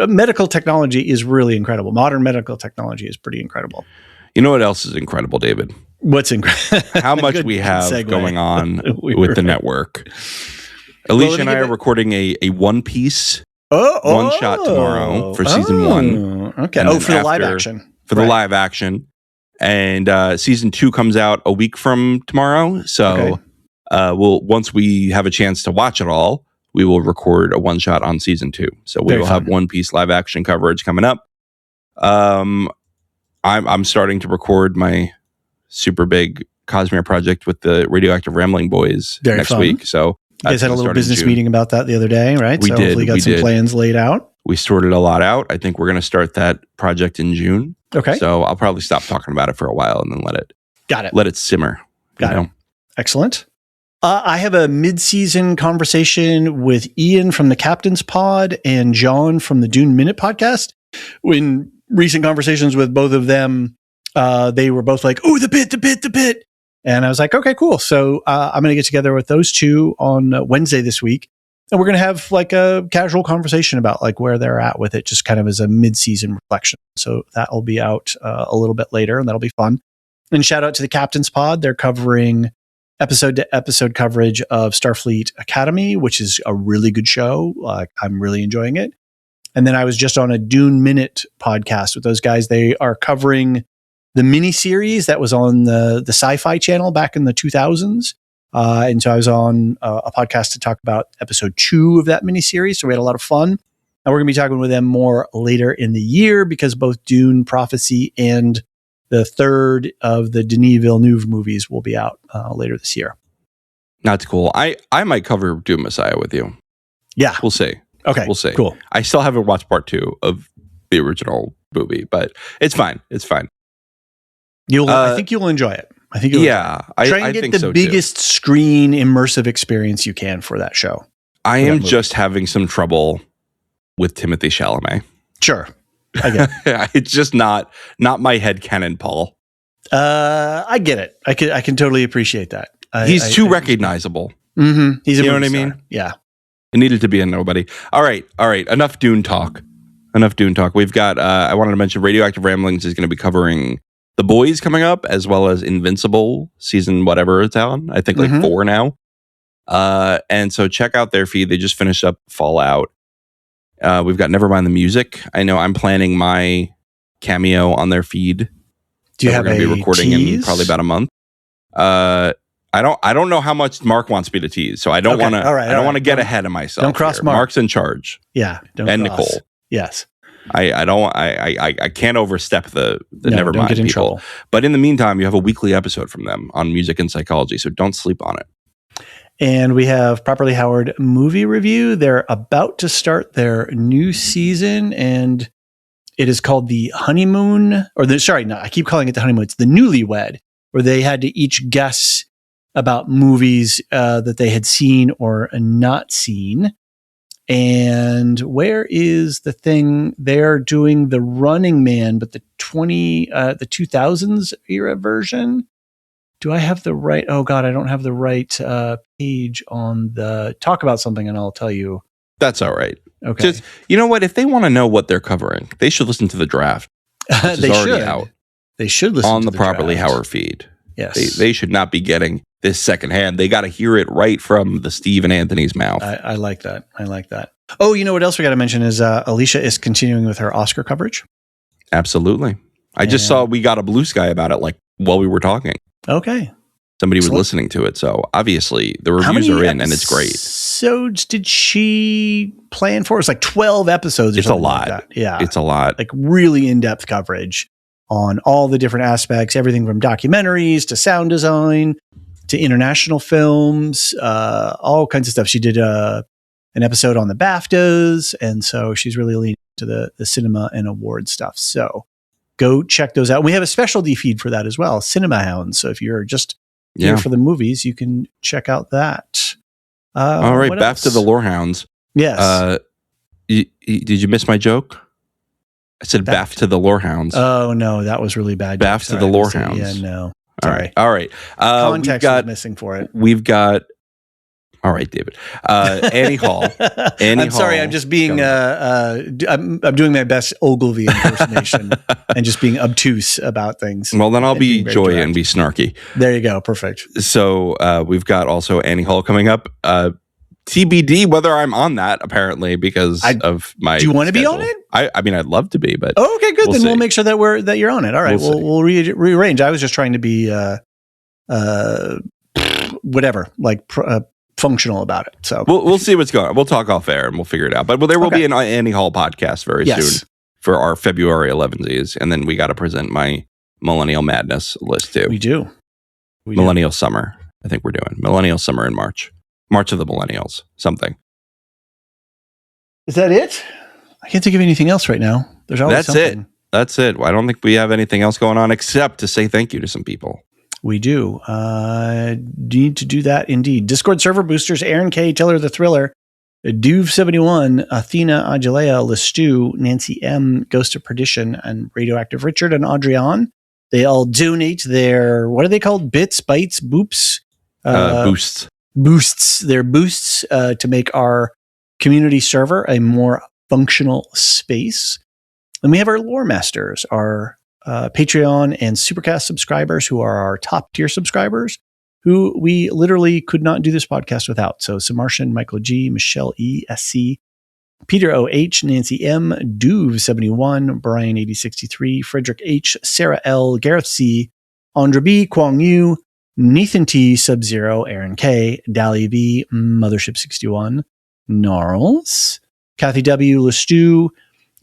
medical technology is really incredible. Modern medical technology is pretty incredible. You know what else is incredible, David? What's incredible? How much we have going on with the network. Alicia and I are recording a One Piece one shot tomorrow for season 1. Okay. For the live action. For the live action. And season 2 comes out a week from tomorrow. So once we have a chance to watch it all, we will record a one shot on season 2. So we will have One Piece live action coverage coming up. I'm starting to record my super big Cosmere project with the Radioactive Rambling Boys next week. So you guys had a little business meeting about that the other day, right? We did. Hopefully got some plans laid out. We sorted a lot out. I think we're going to start that project in June. Okay. So I'll probably stop talking about it for a while and then let it simmer. Got it. Excellent. I have a mid-season conversation with Ian from the Captain's Pod and John from the Dune Minute podcast. When recent conversations with both of them, they were both like, "Oh, the Pitt," and I was like, "Okay, cool." So I'm going to get together with those two on Wednesday this week, and we're going to have like a casual conversation about like where they're at with it, just kind of as a mid-season reflection. So that will be out a little bit later, and that'll be fun. And shout out to the Captain's Pod; they're covering episode-to-episode coverage of Starfleet Academy, which is a really good show. I'm really enjoying it. And then I was just on a Dune Minute podcast with those guys. They are covering the miniseries that was on the Sci-Fi Channel back in the 2000s. And so I was on a podcast to talk about episode 2 of that miniseries. So we had a lot of fun. And we're going to be talking with them more later in the year because both Dune Prophecy and the third of the Denis Villeneuve movies will be out later this year. That's cool. I might cover Dune Messiah with you. Yeah. We'll see. Okay. We'll see. Cool. I still haven't watched part 2 of the original movie, but it's fine. It's fine. I think you'll enjoy it. I think try and get the biggest screen immersive experience you can for that show. I am just having some trouble with Timothée Chalamet. Sure. I get it. It's just not my headcanon, Paul. I get it. I can totally appreciate that. He's too recognizable. Mm-hmm. He's a you know what I star. mean? Yeah. It needed to be a nobody. All right. Enough Dune talk. We've got, I wanted to mention Radioactive Ramblings is going to be covering The Boys coming up, as well as Invincible season, whatever it's on. I think like 4 now. And so check out their feed. They just finished up Fallout. We've got Nevermind the Music. I know I'm planning my cameo on their feed. Do you have we're going to be recording tease? in probably about a month. I don't know how much Mark wants me to tease, so I don't want to. I don't want to get ahead of myself. Don't cross here. Mark. Mark's in charge. Yeah, and cross. Nicole. Yes, I don't. I can't overstep the Nevermind don't get in people. trouble. But in the meantime, you have a weekly episode from them on music and psychology, so don't sleep on it. And we have Properly Howard movie review. They're about to start their new season, and it is called the honeymoon. I keep calling it the honeymoon. It's the newlywed, where they had to each guess about movies that they had seen or not seen. And where is the thing? They're doing The Running Man, but the 2000s era version. Do I have the right? Oh God, I don't have the right page on the talk about something, and I'll tell you. That's all right. Okay. Just, you know what? If they want to know what they're covering, they should listen to the draft. They should. Out they should listen on to the Properly Howard feed. Yes. They should not be getting this secondhand. They got to hear it right from the Steve and Anthony's mouth. I like that. Oh, you know what else we got to mention is Alicia is continuing with her Oscar coverage. Absolutely. I just saw we got a Blue Sky about it while we were talking. Okay. Somebody was listening to it. So obviously the reviews are in and it's great. So did she plan for? It's like 12 episodes or something like that. Yeah. It's a lot. Like really in-depth coverage on all the different aspects, everything from documentaries to sound design to international films, all kinds of stuff. She did an episode on the BAFTAs. And so she's really leaning into the cinema and award stuff. So go check those out. We have a specialty feed for that as well, Cinema Hounds. So if you're just here for the movies, you can check out that. All right, back to the Lorehounds. Yes. Did you miss my joke? I said back to the Lorehounds. Oh, no, that was really bad. Back to the Lorehounds. Yeah, no. Sorry. All right. Context is missing for it. We've got... All right, David. Annie Hall. I'm sorry. I'm just being. I'm doing my best Olgilvie impersonation and just being obtuse about things. Well, then I'll be Joy and be snarky. There you go. Perfect. So we've got also Annie Hall coming up. TBD whether I'm on that. Apparently, because of my. Do you want to be schedule. on it? I mean, I'd love to be, but okay, good. Then we'll make sure that you're on it. All right, we'll rearrange. I was just trying to be whatever, like. Functional about it. So we'll see what's going on. We'll talk off air and we'll figure it out. But there will be an Annie Hall podcast very soon for our February 11s. And then we got to present my Millennial Madness list too. We do. Millennial Summer. I think we're doing Millennial Summer in March. March of the Millennials. Something. Is that it? I can't think of anything else right now. There's always something. That's it. I don't think we have anything else going on except to say thank you to some people. We do. Need to do that indeed. Discord server boosters, Aaron K, Taylor the Thriller, Duve71, Athena, Agelea, Lestu, Nancy M, Ghost of Perdition, and Radioactive Richard and Adrian. They all donate their, what are they called? Bits, bytes, boops? Boosts. Boosts. Their boosts to make our community server a more functional space. And we have our lore masters, our Patreon and Supercast subscribers who are our top tier subscribers, who we literally could not do this podcast without. So Samartian, Michael G, Michelle E, SC, Peter O.H, Nancy M, Duve71, Brian 8063, Frederick H, Sarah L, Gareth C, Andra B, Kwong Yu, Nathan T, Sub-Zero, Aaron K, Dali V, Mothership 61, Gnarls, Kathy W, Lestu,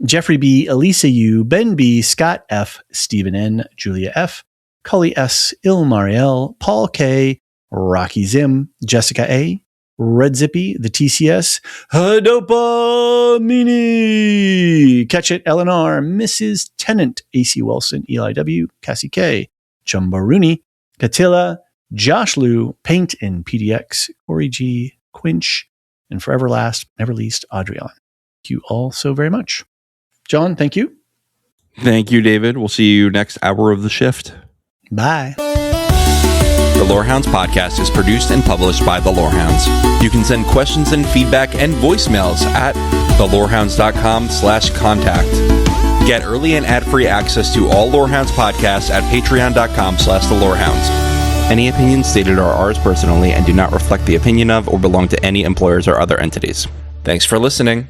Jeffrey B, Elisa U, Ben B, Scott F, Stephen N, Julia F, Cully S, Ilmariel, Paul K, Rocky Zim, Jessica A, Red Zippy, the TCS, Dopamini, Catch It, LNR, Mrs. Tennant, AC Wilson, Eli W, Cassie K, Chumba Rooney, Catilla, Josh Liu, Paint and PDX, Corey G, Quinch, and forever last, never least, Adrian. Thank you all so very much. John, thank you. Thank you, David. We'll see you next hour of the shift. Bye. The Lorehounds podcast is produced and published by the Lorehounds. You can send questions and feedback and voicemails at thelorehounds.com/contact. Get early and ad-free access to all Lorehounds podcasts at patreon.com/thelorehounds. Any opinions stated are ours personally and do not reflect the opinion of or belong to any employers or other entities. Thanks for listening.